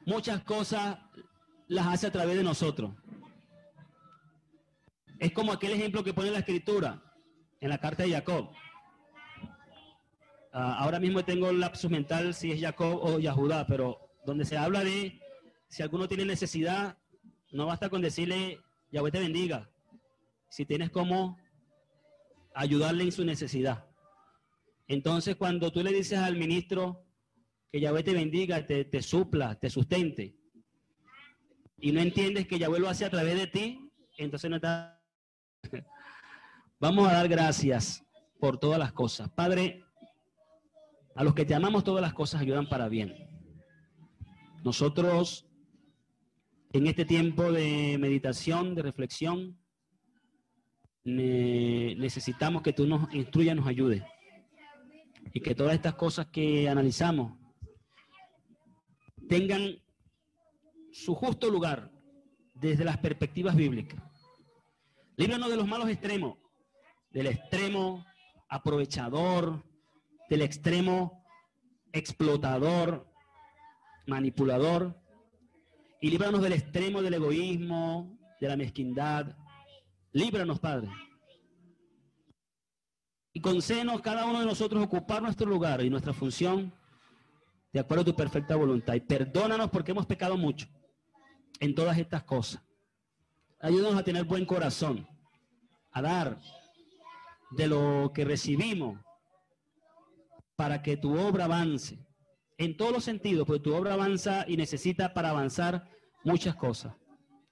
muchas cosas las hace a través de nosotros. Es como aquel ejemplo que pone la Escritura en la carta de Jacob. Ahora mismo tengo el lapsus mental si es Jacob o Yahudá, pero donde se habla de si alguno tiene necesidad, no basta con decirle Yahweh te bendiga, si tienes cómo ayudarle en su necesidad. Entonces, cuando tú le dices al ministro que Yahweh te bendiga, te supla, te sustente, y no entiendes que Yahweh lo hace a través de ti, entonces no está. Vamos a dar gracias por todas las cosas. Padre, a los que te amamos, todas las cosas ayudan para bien. Nosotros, en este tiempo de meditación, de reflexión, necesitamos que tú nos instruyas, nos ayudes. Y que todas estas cosas que analizamos tengan su justo lugar desde las perspectivas bíblicas. Líbranos de los malos extremos, del extremo aprovechador, del extremo explotador, manipulador, y líbranos del extremo del egoísmo, de la mezquindad. Líbranos, Padre. Y concédenos cada uno de nosotros ocupar nuestro lugar y nuestra función de acuerdo a tu perfecta voluntad. Y perdónanos porque hemos pecado mucho en todas estas cosas. Ayúdanos a tener buen corazón, a dar de lo que recibimos para que tu obra avance en todos los sentidos, porque tu obra avanza y necesita para avanzar muchas cosas.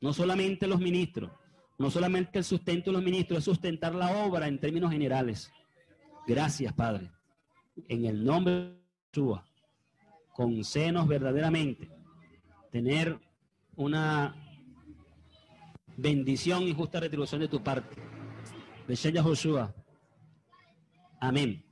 No solamente los ministros, no solamente el sustento de los ministros, es sustentar la obra en términos generales. Gracias, Padre. En el nombre de Jesús, concédenos verdaderamente tener una bendición y justa retribución de tu parte. Beshem Yahushua. Amén.